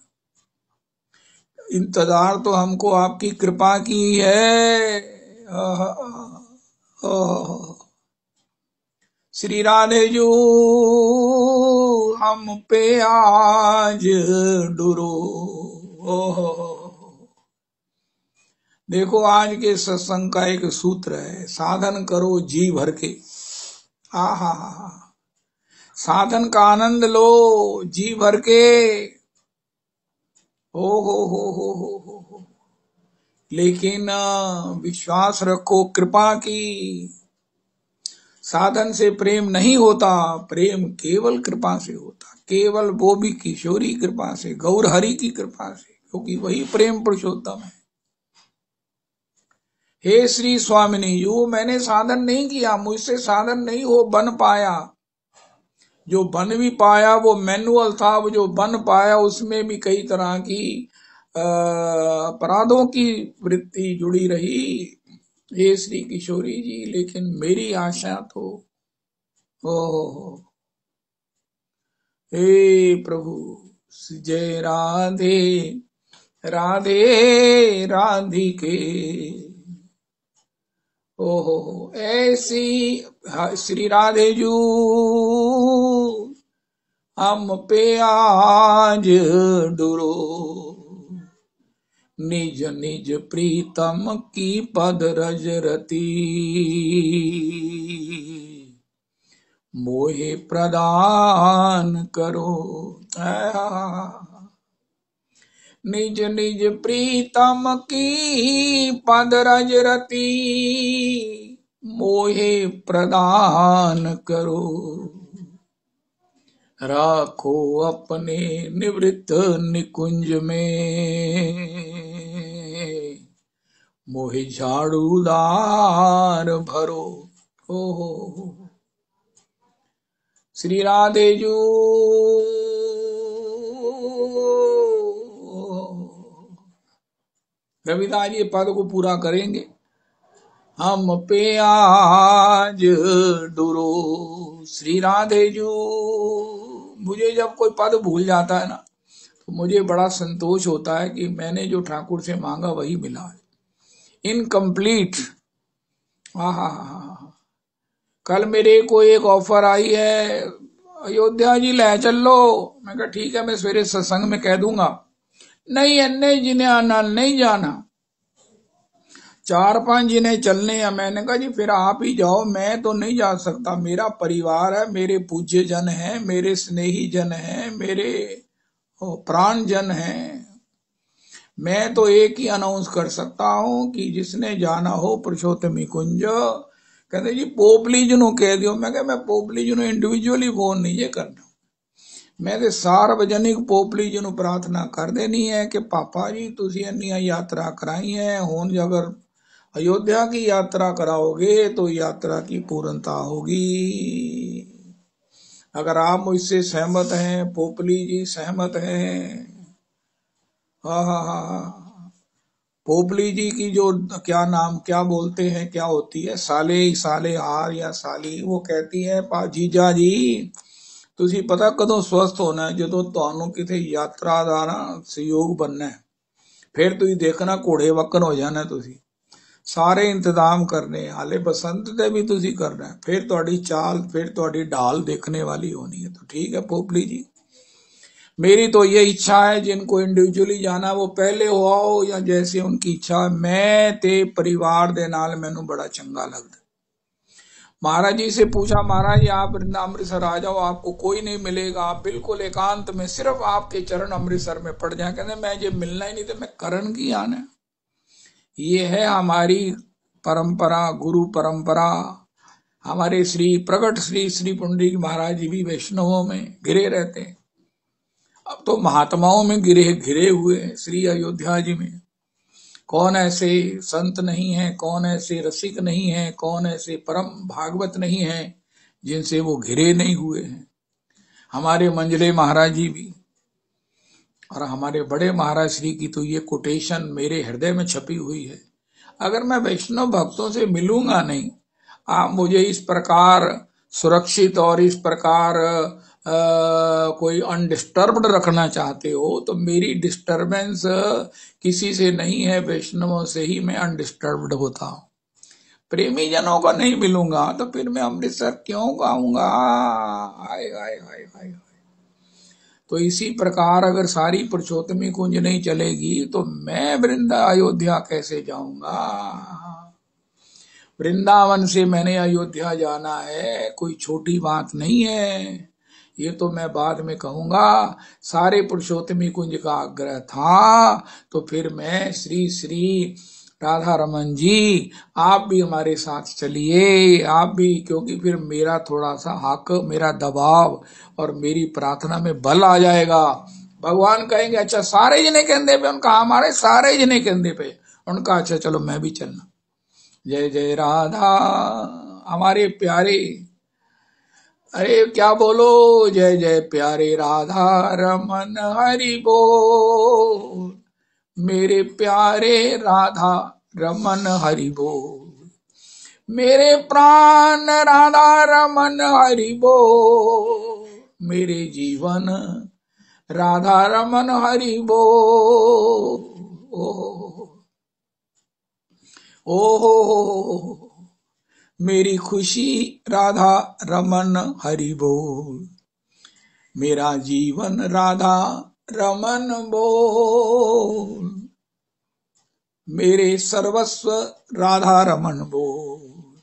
इंतजार तो हमको आपकी कृपा की है। ओ श्री राधे जो हम पे आज डुरो। देखो आज के सत्संग का एक सूत्र है, साधन करो जी भर के। आहा, साधन का आनंद लो जी भर के। हो लेकिन विश्वास रखो कृपा की। साधन से प्रेम नहीं होता, प्रेम केवल कृपा से होता, केवल वो भी किशोरी कृपा से, गौर हरि की कृपा से, क्योंकि वही प्रेम पुरुषोत्तम है। हे श्री स्वामिनी, जो मैंने साधन नहीं किया, मुझसे साधन नहीं हो बन पाया, जो बन भी पाया वो मैनुअल था, वो जो बन पाया उसमें भी कई तरह की अपराधों की वृत्ति जुड़ी रही। हे श्री किशोरी जी, लेकिन मेरी आशा तो ओ हे प्रभु जय राधे राधे राधिके। ओहो ऐसी श्री राधे जू हम पे आज डुरो, निज निज प्रीतम की पद रज रती, मोहे प्रदान करो। निज निज प्रीतम की पद रज रती, मोहे प्रदान करो। राखो अपने निवृत्त निकुंज में, मोहे झाड़ूदार भरो। ओहो श्री राधे जू रविदास ये पद को पूरा करेंगे। हम पे आज डुरो श्री राधे जू। मुझे जब कोई पद भूल जाता है ना, तो मुझे बड़ा संतोष होता है कि मैंने जो ठाकुर से मांगा वही मिला है, इनकम्प्लीट। आहा, कल मेरे को एक ऑफर आई है, अयोध्या जी ले चल लो। मैं कहा ठीक है, मैं सवेरे सत्संग में कह दूंगा। नहीं अन्य जिन्हें आना नहीं जाना, 4-5 जिन्हें चलने हैं। मैंने कहा जी फिर आप ही जाओ, मैं तो नहीं जा सकता, मेरा परिवार है, मेरे पूज्य जन है, मेरे स्नेही जन है, मेरे प्राण जन है। मैं तो एक ही अनाउंस कर सकता हूं कि जिसने जाना हो पुरुषोत्तमी कुंज। कहते जी पोपली जनू कह दियो। मैं कहा मैं पोपली जनू इंडिविजुअली फोन नहीं ये करना, मैं तो सार्वजनिक पोपली जनू प्रार्थना कर देनी है कि पापा जी तुसी अन्य यात्रा कराई है, हुण अगर अयोध्या की यात्रा कराओगे तो यात्रा की पूर्णता होगी। अगर आप मुझसे सहमत हैं, पोपली जी सहमत हैं। पोपली जी की जो क्या नाम क्या बोलते हैं, क्या होती है, साले हार या साली, वो कहती है पा जीजा जी तुसी पता कदों स्वस्थ होना है, जो ਤੁਹਾਨੂੰ किथे यात्रा ਦਾ ना सहयोग बनना है, फिर तुसी देखना घोड़े वक्कन हो जाना, तुसी सारे इंतजाम करने, हाले बसंत दे भी तुसी करना है, फिर तुहाडी चाल, फिर तुहाडी ढाल देखने वाली होनी है। तो ठीक है पोपली जी, मेरी तो ये इच्छा है, जिनको इंडिविजुअली जाना वो पहले हो आओ या जैसे उनकी इच्छा। मैं ते परिवार दे नाल मैनू बड़ा चंगा लगता। महाराज जी से पूछा, महाराज जी आप अमृतसर आ जाओ, आपको कोई नहीं मिलेगा, आप बिल्कुल एकांत में सिर्फ आपके चरण अमृतसर में पड़ जाए। कहते मैं जो मिलना ही नहीं तो मैं करन की आना। ये है हमारी परंपरा, गुरु परंपरा। हमारे श्री प्रगट श्री श्री पुंडरीक महाराज जी भी वैष्णवों में घिरे रहते हैं, अब तो महात्माओं में घिरे हुए हैं। श्री अयोध्या जी में कौन ऐसे संत नहीं है, कौन ऐसे रसिक नहीं है, कौन ऐसे परम भागवत नहीं है जिनसे वो घिरे नहीं हुए हैं। हमारे मंजले महाराज जी भी और हमारे बड़े महाराज श्री की तो ये कोटेशन मेरे हृदय में छपी हुई है। अगर मैं वैष्णव भक्तों से मिलूंगा नहीं, आप मुझे इस प्रकार सुरक्षित और इस प्रकार कोई अनडिस्टर्ब्ड रखना चाहते हो, तो मेरी डिस्टरबेंस किसी से नहीं है, वैष्णवों से ही मैं अनडिस्टर्ब्ड होता हूं। प्रेमी जनों को नहीं मिलूंगा तो फिर मैं अमृतसर क्यों गाऊंगा? हाय हाय हाय हाय। तो इसी प्रकार अगर सारी पुरुषोत्तमी कुंज नहीं चलेगी तो मैं वृंदा अयोध्या कैसे जाऊंगा? वृंदावन से मैंने अयोध्या जाना है, कोई छोटी बात नहीं है। ये तो मैं बाद में कहूंगा। सारे पुरुषोत्तमी कुंज का आग्रह था, तो फिर मैं श्री श्री राधा रमन जी आप भी हमारे साथ चलिए, आप भी, क्योंकि फिर मेरा थोड़ा सा हक, मेरा दबाव और मेरी प्रार्थना में बल आ जाएगा। भगवान कहेंगे अच्छा सारे जने कहने पे, उनका हमारे सारे जने कहने पे, उनका अच्छा चलो मैं भी चलना। जय जय राधा हमारे प्यारे, अरे क्या बोलो, जय जय प्यारे राधा रमन हरि बोल, मेरे प्यारे राधा रमन हरि बोल, मेरे प्राण राधा रमन हरि बोल, मेरे जीवन राधा रमन हरि बोल। ओ मेरी खुशी राधा रमन हरि बोल, मेरा जीवन राधा रमन बोल, मेरे सर्वस्व राधा रमन बोल,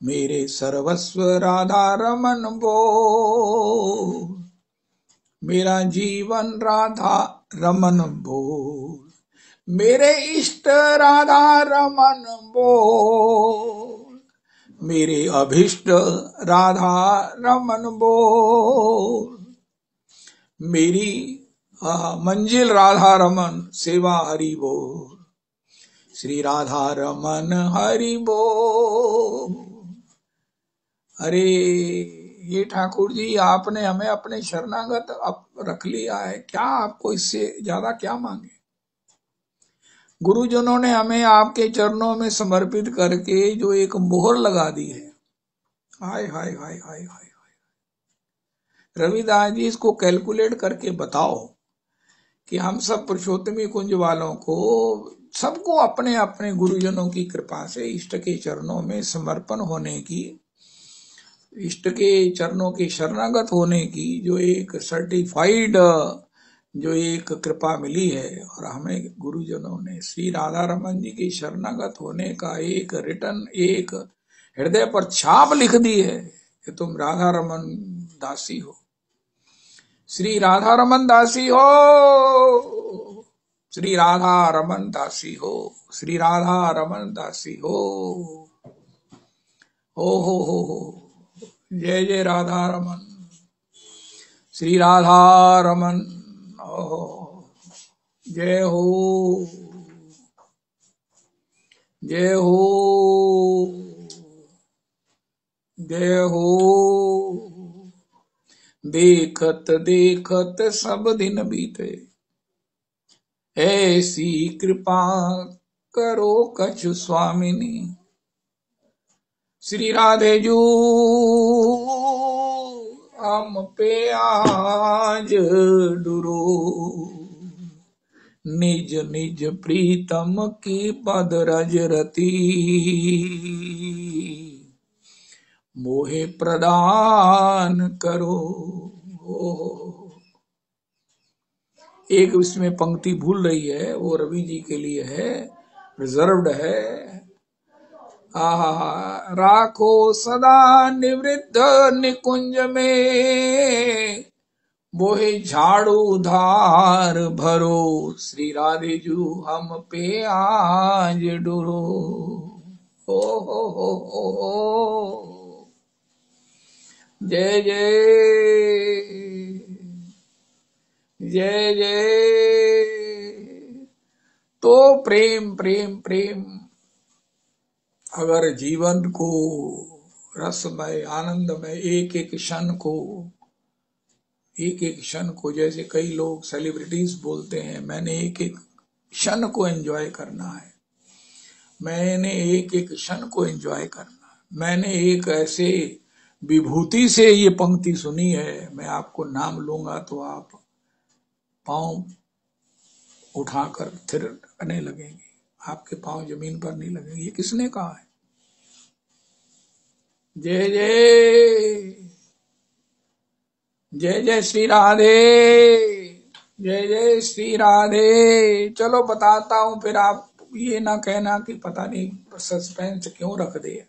मेरे सर्वस्व राधा रमन बोल, मेरा जीवन राधा रमन बोल, मेरे इष्ट राधा रमन बोल, मेरे अभिष्ट राधा रमन बोल, मेरी मंजिल राधा रमन सेवा हरि बोल, श्री राधा रमन हरि बोल। अरे ये ठाकुर जी आपने हमें अपने शरणागत रख लिया है, क्या आपको इससे ज्यादा क्या मांगे? गुरुजनों ने हमें आपके चरणों में समर्पित करके जो एक मोहर लगा दी है, हाय हाय हाय हाय हाय। रविदास जी इसको कैलकुलेट करके बताओ कि हम सब पुरुषोत्तमी कुंज वालों को सबको अपने अपने गुरुजनों की कृपा से इष्ट के चरणों में समर्पण होने की, इष्ट के चरणों के शरणागत होने की जो एक सर्टिफाइड जो एक कृपा मिली है, और हमें गुरुजनों ने श्री राधा रमन जी के शरणागत होने का एक रिटर्न, एक हृदय पर छाप लिख दी है कि तुम राधा रमन दासी हो, श्री राधा रमन दासी हो, श्री राधा रमन दासी हो, श्री राधा रमन दासी हो। हो जय जय राधा रमन, श्री राधा रमन, जय हो जय हो जय हो। देखत देखत सब दिन बीते, ऐसी कृपा करो कछु स्वामिनी, श्री राधे जू हम पे आज डुरो, निज निज प्रीतम की पद रज रती, मोहे प्रदान करो। एक इसमें पंक्ति भूल रही है, वो रवि जी के लिए है, रिजर्व्ड है। राखो सदा निवृत्त निकुंज में, मोहे झाड़ू धार भरो, श्री राधे जू हम पे आज डुरो। हो जय जय जय जय। तो प्रेम प्रेम प्रेम, अगर जीवन को रसमय आनंदमय एक एक क्षण को जैसे कई लोग सेलिब्रिटीज बोलते हैं, मैंने एक एक क्षण को एंजॉय करना है, मैंने एक एक क्षण को एंजॉय करना है। मैंने एक ऐसे विभूति से ये पंक्ति सुनी है, मैं आपको नाम लूंगा तो आप पांव उठाकर थिरकने लगेंगे, आपके पांव जमीन पर नहीं लगेंगे। ये किसने कहा है? जय जय जय जय श्री राधे, जय जय श्री राधे। चलो बताता हूं, फिर आप ये ना कहना कि पता नहीं सस्पेंस क्यों रख दिया।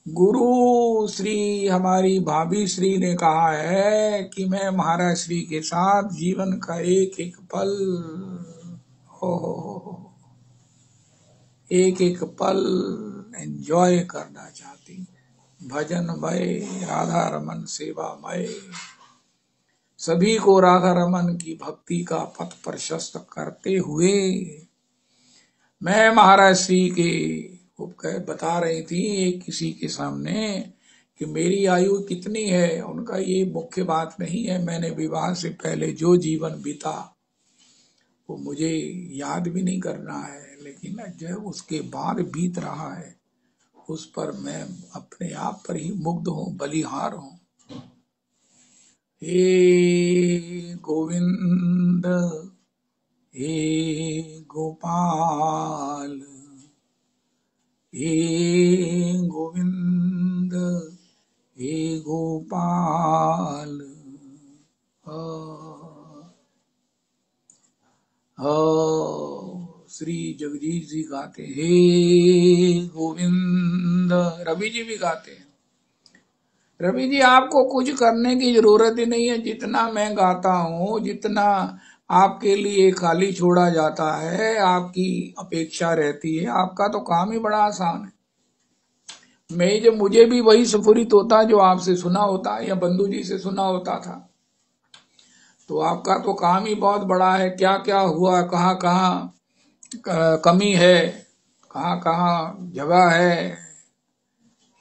गुरु श्री हमारी भाभी श्री ने कहा है कि मैं महाराज श्री के साथ जीवन का एक एक पल, हो एक एक पल एंजॉय करना चाहती। भजनमय राधा रमन सेवामय, सभी को राधा रमन की भक्ति का पथ प्रशस्त करते हुए मैं महाराज श्री के बता रही थी एक किसी के सामने कि मेरी आयु कितनी है। उनका ये मुख्य बात नहीं है, मैंने विवाह से पहले जो जीवन बीता वो मुझे याद भी नहीं करना है, लेकिन जब उसके बाद बीत रहा है उस पर मैं अपने आप पर ही मुग्ध हूँ, बलिहार हूँ। हे गोविंद हे गोपाल, हे गोविंद हे गोपाल। श्री जगदीश जी गाते हे गोविंद, रवि जी भी गाते हैं। रवि जी आपको कुछ करने की जरूरत ही नहीं है, जितना मैं गाता हूँ, जितना आपके लिए खाली छोड़ा जाता है, आपकी अपेक्षा रहती है, आपका तो काम ही बड़ा आसान है। मैं जब मुझे भी वही स्फुरित होता जो आपसे सुना होता या बंधु जी से सुना होता था, तो आपका तो काम ही बहुत बड़ा है। क्या क्या हुआ, कहाँ कहाँ कमी है, कहाँ कहाँ जगह है।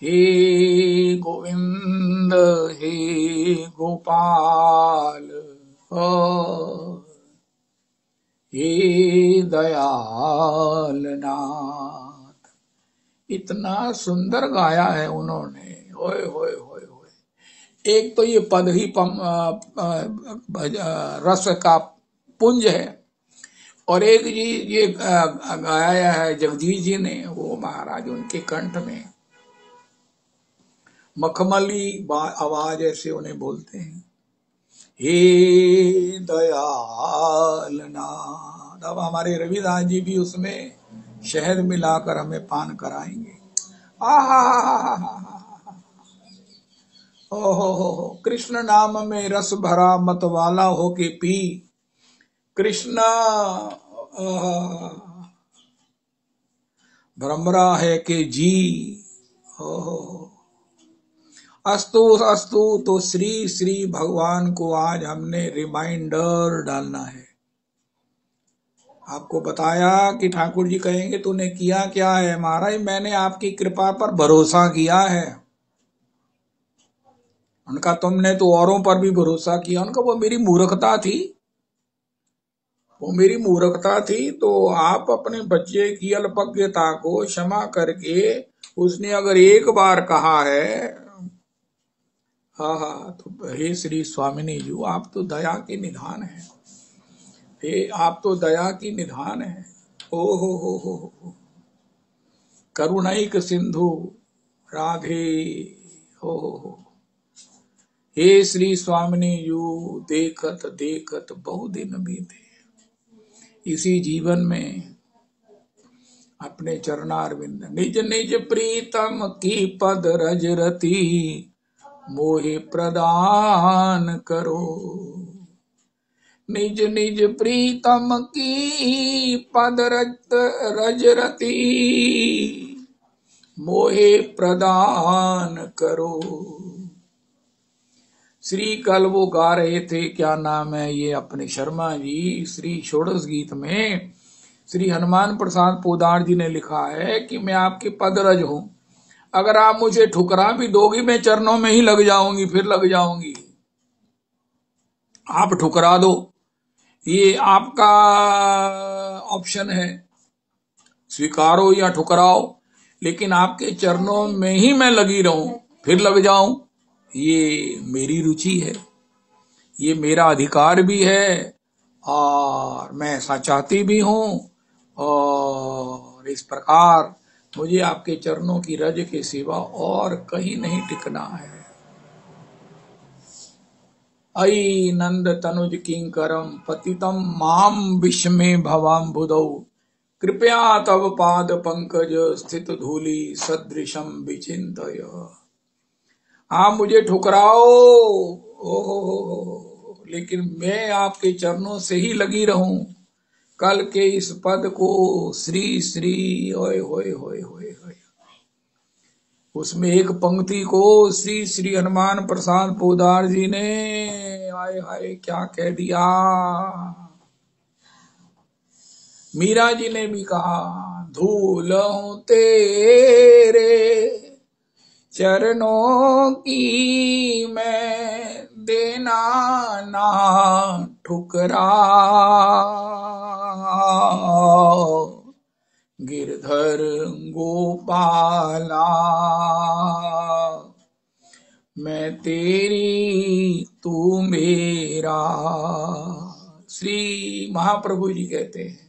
हे गोविंद हे गोपाल, हे दयाल नाथ। इतना सुंदर गाया है उन्होंने, होए होए होए होए। एक तो ये पद ही रस का पुंज है, और एक जी ये गाया है जगदीश जी ने, वो महाराज उनके कंठ में मखमली आवाज ऐसे उन्हें बोलते हैं, हे दयाल नाथ। अब हमारे रविदास जी भी उसमें शहद मिलाकर हमें पान कराएंगे। हो कृष्ण नाम में रस भरा मत वाला हो के पी, कृष्ण भ्रमरा है के जी। अस्तु अस्तु, तो श्री श्री भगवान को आज हमने रिमाइंडर डालना है। आपको बताया कि ठाकुर जी कहेंगे तूने किया क्या है। महाराज मैंने आपकी कृपा पर भरोसा किया है। उनका तुमने तो औरों पर भी भरोसा किया। उनका वो मेरी मूर्खता थी, वो मेरी मूर्खता थी। तो आप अपने बच्चे की अल्पज्ञता को क्षमा करके, उसने अगर एक बार कहा है, हाँ, तो हे श्री स्वामिनी जी, आप तो दया के निधान है। हे आप तो दया की निधान है। ओ हो करुणैक सिंधु राधे। हो हे श्री स्वामिनी यू, देखत देखत बहु दिन बीते। इसी जीवन में अपने चरणारविंद निज निज प्रीतम की पद रजरती मोहे प्रदान करो। निज निज प्रीतम की पद रजरती मोहे प्रदान करो। श्री कल वो गा रहे थे, क्या नाम है ये अपने शर्मा जी, श्री षोडश गीत में श्री हनुमान प्रसाद पोदार जी ने लिखा है कि मैं आपके पदरज हूं, अगर आप मुझे ठुकरा भी दोगी मैं चरणों में ही लग जाऊंगी, फिर लग जाऊंगी। आप ठुकरा दो, ये आपका ऑप्शन है, स्वीकारो या ठुकराओ, लेकिन आपके चरणों में ही मैं लगी रहूं, फिर लग जाऊं, ये मेरी रुचि है, ये मेरा अधिकार भी है, और मैं ऐसा चाहती भी हूं। और इस प्रकार मुझे आपके चरणों की रज के सिवा और कहीं नहीं टिकना है। अयि नंद तनुज किंकरम पतितम माम विस्मे भवाम्बुदौ कृपया तव पाद पंकज स्थित धूलि सदृशम विचिंतय। आप मुझे ठुकराओ लेकिन मैं आपके चरणों से ही लगी रहूं। कल के इस पद को श्री श्री ओए होए होए होए होए, उसमें एक पंक्ति को श्री श्री हनुमान प्रसाद पोदार जी ने आए हाय क्या कह दिया। मीरा जी ने भी कहा, धूल हूं तेरे चरणों की मैं देना ना ठुकरा, गिरधर गोपाला मैं तेरी तू मेरा। श्री महाप्रभु जी कहते हैं,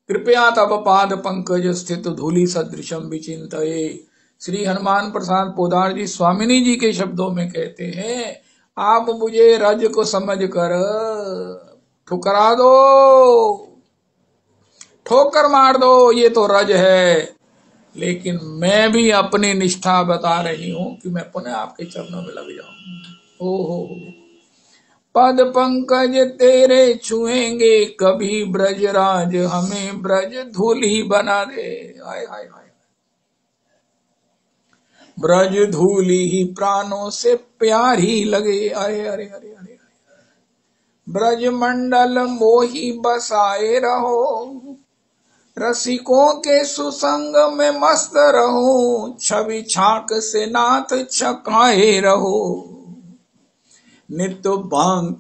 कृपया तब पाद पंकज स्थित धूलि सदृशम विचिंतये। श्री हनुमान प्रसाद पोदार जी स्वामिनी जी के शब्दों में कहते हैं, आप मुझे रज को समझकर ठुकरा दो, ठोकर मार दो, ये तो रज है, लेकिन मैं भी अपनी निष्ठा बता रही हूं कि मैं पुनः आपके चरणों में लग जाऊं। ओहो, पद पंकज तेरे छुएंगे कभी ब्रजराज, हमें ब्रज धूली बना दे। हाय हाय हाय, ब्रज धूली ही प्राणों से प्यारी लगे। अरे अरे अरे अरे, ब्रज मंडल मोही बसाए रहो, रसिकों के सुसंग में मस्त रहो, छवि छाक से नाथ छकाए रहो, नित्य भांग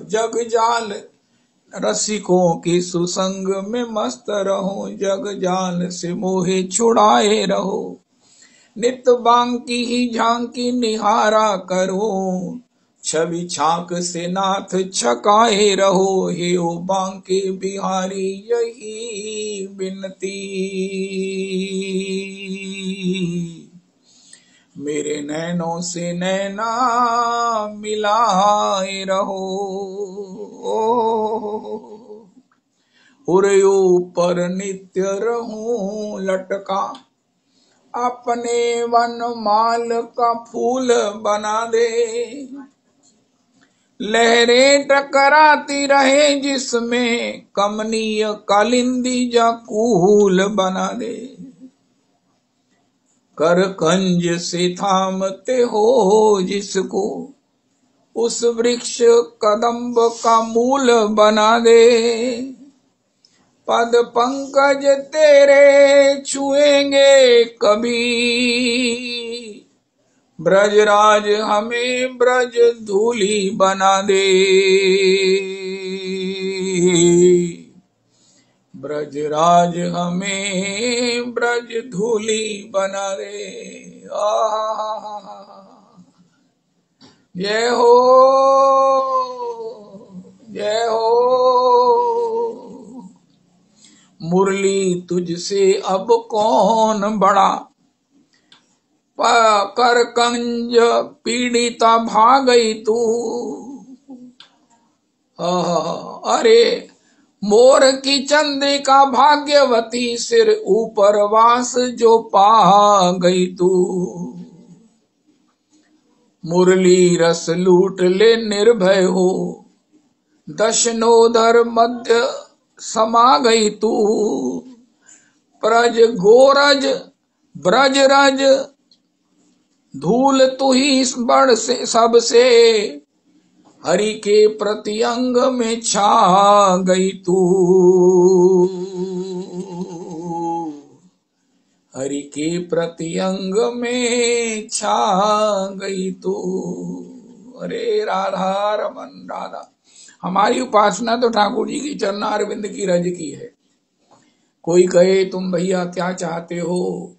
जग जाल, रसिकों की सुसंग में मस्त रहो, जग जाल से मोहे छुड़ाए रहो, नित्य बांकी ही झांकी निहारा करो, छवि छाक से नाथ छकाए रहो, हे ओ बांके बिहारी यही विनती, मेरे नैनों से नैना मिलाए रहो। उरे ऊपर नित्य रहूं लटका, अपने वन माल का फूल बना दे, लहरें टकराती रहे जिसमें कमनीय कालिंदी जाकूल बना दे, कर कंज से थामते हो जिसको, उस वृक्ष कदम्ब का मूल बना दे, पद पंकज तेरे छुएंगे कभी ब्रजराज, हमें ब्रज धूली बना दे, ब्रजराज हमें ब्रज धूली बना दे। जय हो जय हो, मुरली तुझसे अब कौन बड़ा, कर कंज पीड़िता भागई तू, अरे मोर की चंद्रिका भाग्यवती, सिर ऊपर वास जो पा गई तू, मुरली रस लूट ले निर्भय हो, दशनोधर मध्य समा गई तू, प्रज गोरज ब्रजरज धूल तू ही बड़ से सबसे, हरि के प्रति अंग में छा गई तू, हरि के प्रति अंग में छा गई तू। अरे राधा रमन राधा, हमारी उपासना तो ठाकुर जी की चरणारविंद की रज की है। कोई कहे तुम भैया क्या चाहते हो,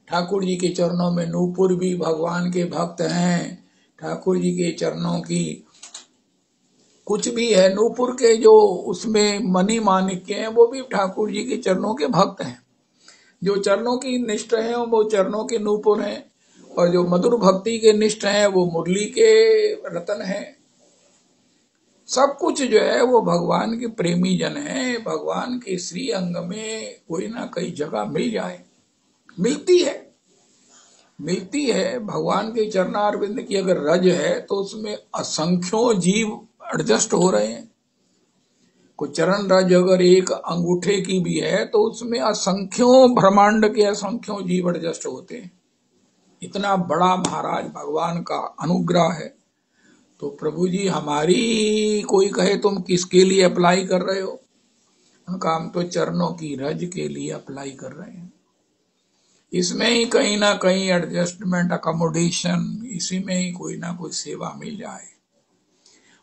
ठाकुर जी के चरणों में नूपुर भी भगवान के भक्त हैं, ठाकुर जी के चरणों की कुछ भी है, नूपुर के जो उसमें मणि माणिक्य हैं वो भी ठाकुर जी के चरणों के भक्त हैं। जो चरणों की निष्ठ हैं वो चरणों के नूपुर हैं, और जो मधुर भक्ति के निष्ठ हैं वो मुरली के रतन हैं। सब कुछ जो है वो भगवान के प्रेमी जन है। भगवान के श्री अंग में कोई ना कोई जगह मिल जाए, मिलती है। भगवान के चरणारविंद की अगर रज है तो उसमें असंख्यों जीव एडजस्ट हो रहे हैं। कोई चरण रज अगर एक अंगूठे की भी है तो उसमें असंख्यों ब्रह्मांड के असंख्यों जीव एडजस्ट होते हैं। इतना बड़ा महाराज भगवान का अनुग्रह है। तो प्रभु जी हमारी कोई कहे तुम किसके लिए अप्लाई कर रहे हो, उनका हम तो चरणों की रज के लिए अप्लाई कर रहे हैं। इसमें ही कहीं ना कहीं एडजस्टमेंट, अकोमोडेशन, इसी में ही कोई ना कोई सेवा मिल जाए।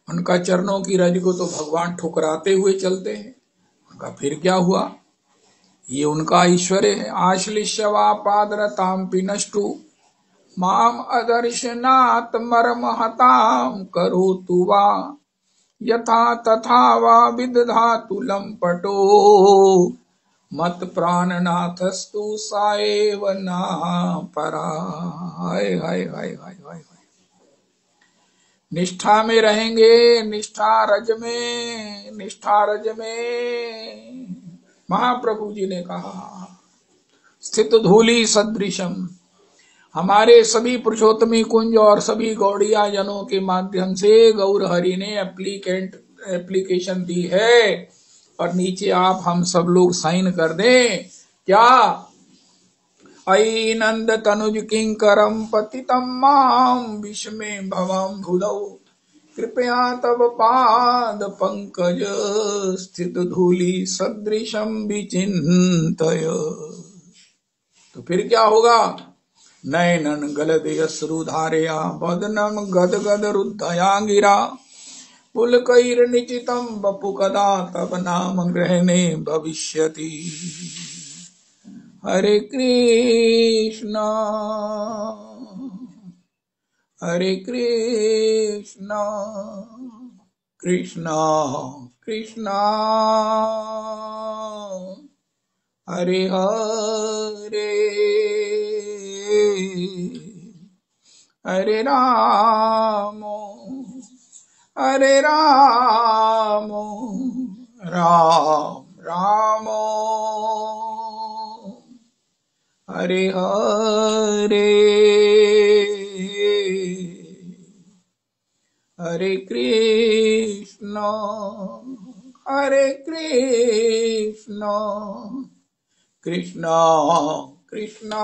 उनका चरणों की रज को तो भगवान ठुकराते हुए चलते हैं। उनका फिर क्या हुआ, ये उनका ऐश्वर्य है। आश्लिष्यवा पादरताम पिनष्टु माम अदर्शनात् मर्महताम करोतु वा यथा तथा वा विदधातु लंपटो मत प्राणनाथस्तु साएव ना परा। हाय हाय हाय हाय हाय। निष्ठा में रहेंगे, निष्ठा रज में महाप्रभु जी ने कहा स्थित धूलि सदृशम। हमारे सभी पुरुषोत्तमी कुंज और सभी गौड़िया जनों के माध्यम से गौर हरि ने एप्लीकेशन दी है, और नीचे आप हम सब लोग साइन कर दें। क्या, अयि नंद तनुज किंकरम पतितम माम विस्मे भवम भुदौ कृपया तब पाद पंकज स्थित धूलि सदृशम विचिंतय। तो फिर क्या होगा, नयनन गलदे अश्रुधारया बदनम गद गद रुद्धया गिरा पुलकैर निचितम बपु कदा तब नाम ग्रहणे भविष्यति। हरे कृष्णा हरे कृष्णा कृष्णा कृष्णा हरे हरे हरे राम राम राम हरे हरे हरे कृष्णा कृष्णा कृष्णा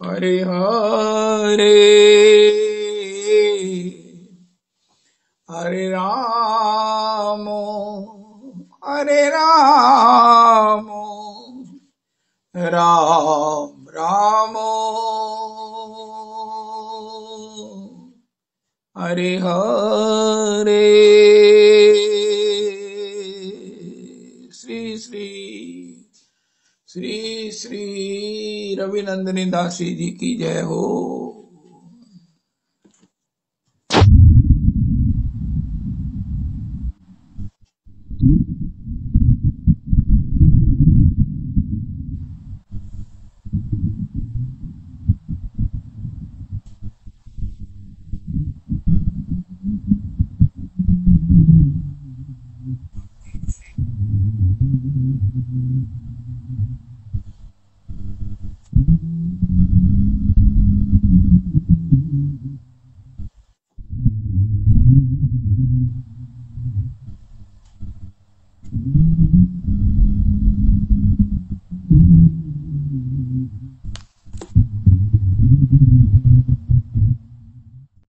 हरे हरे हरे राम राम राम हरे हरे। श्री श्री श्री श्री रविनंदिनी दासी जी की जय हो।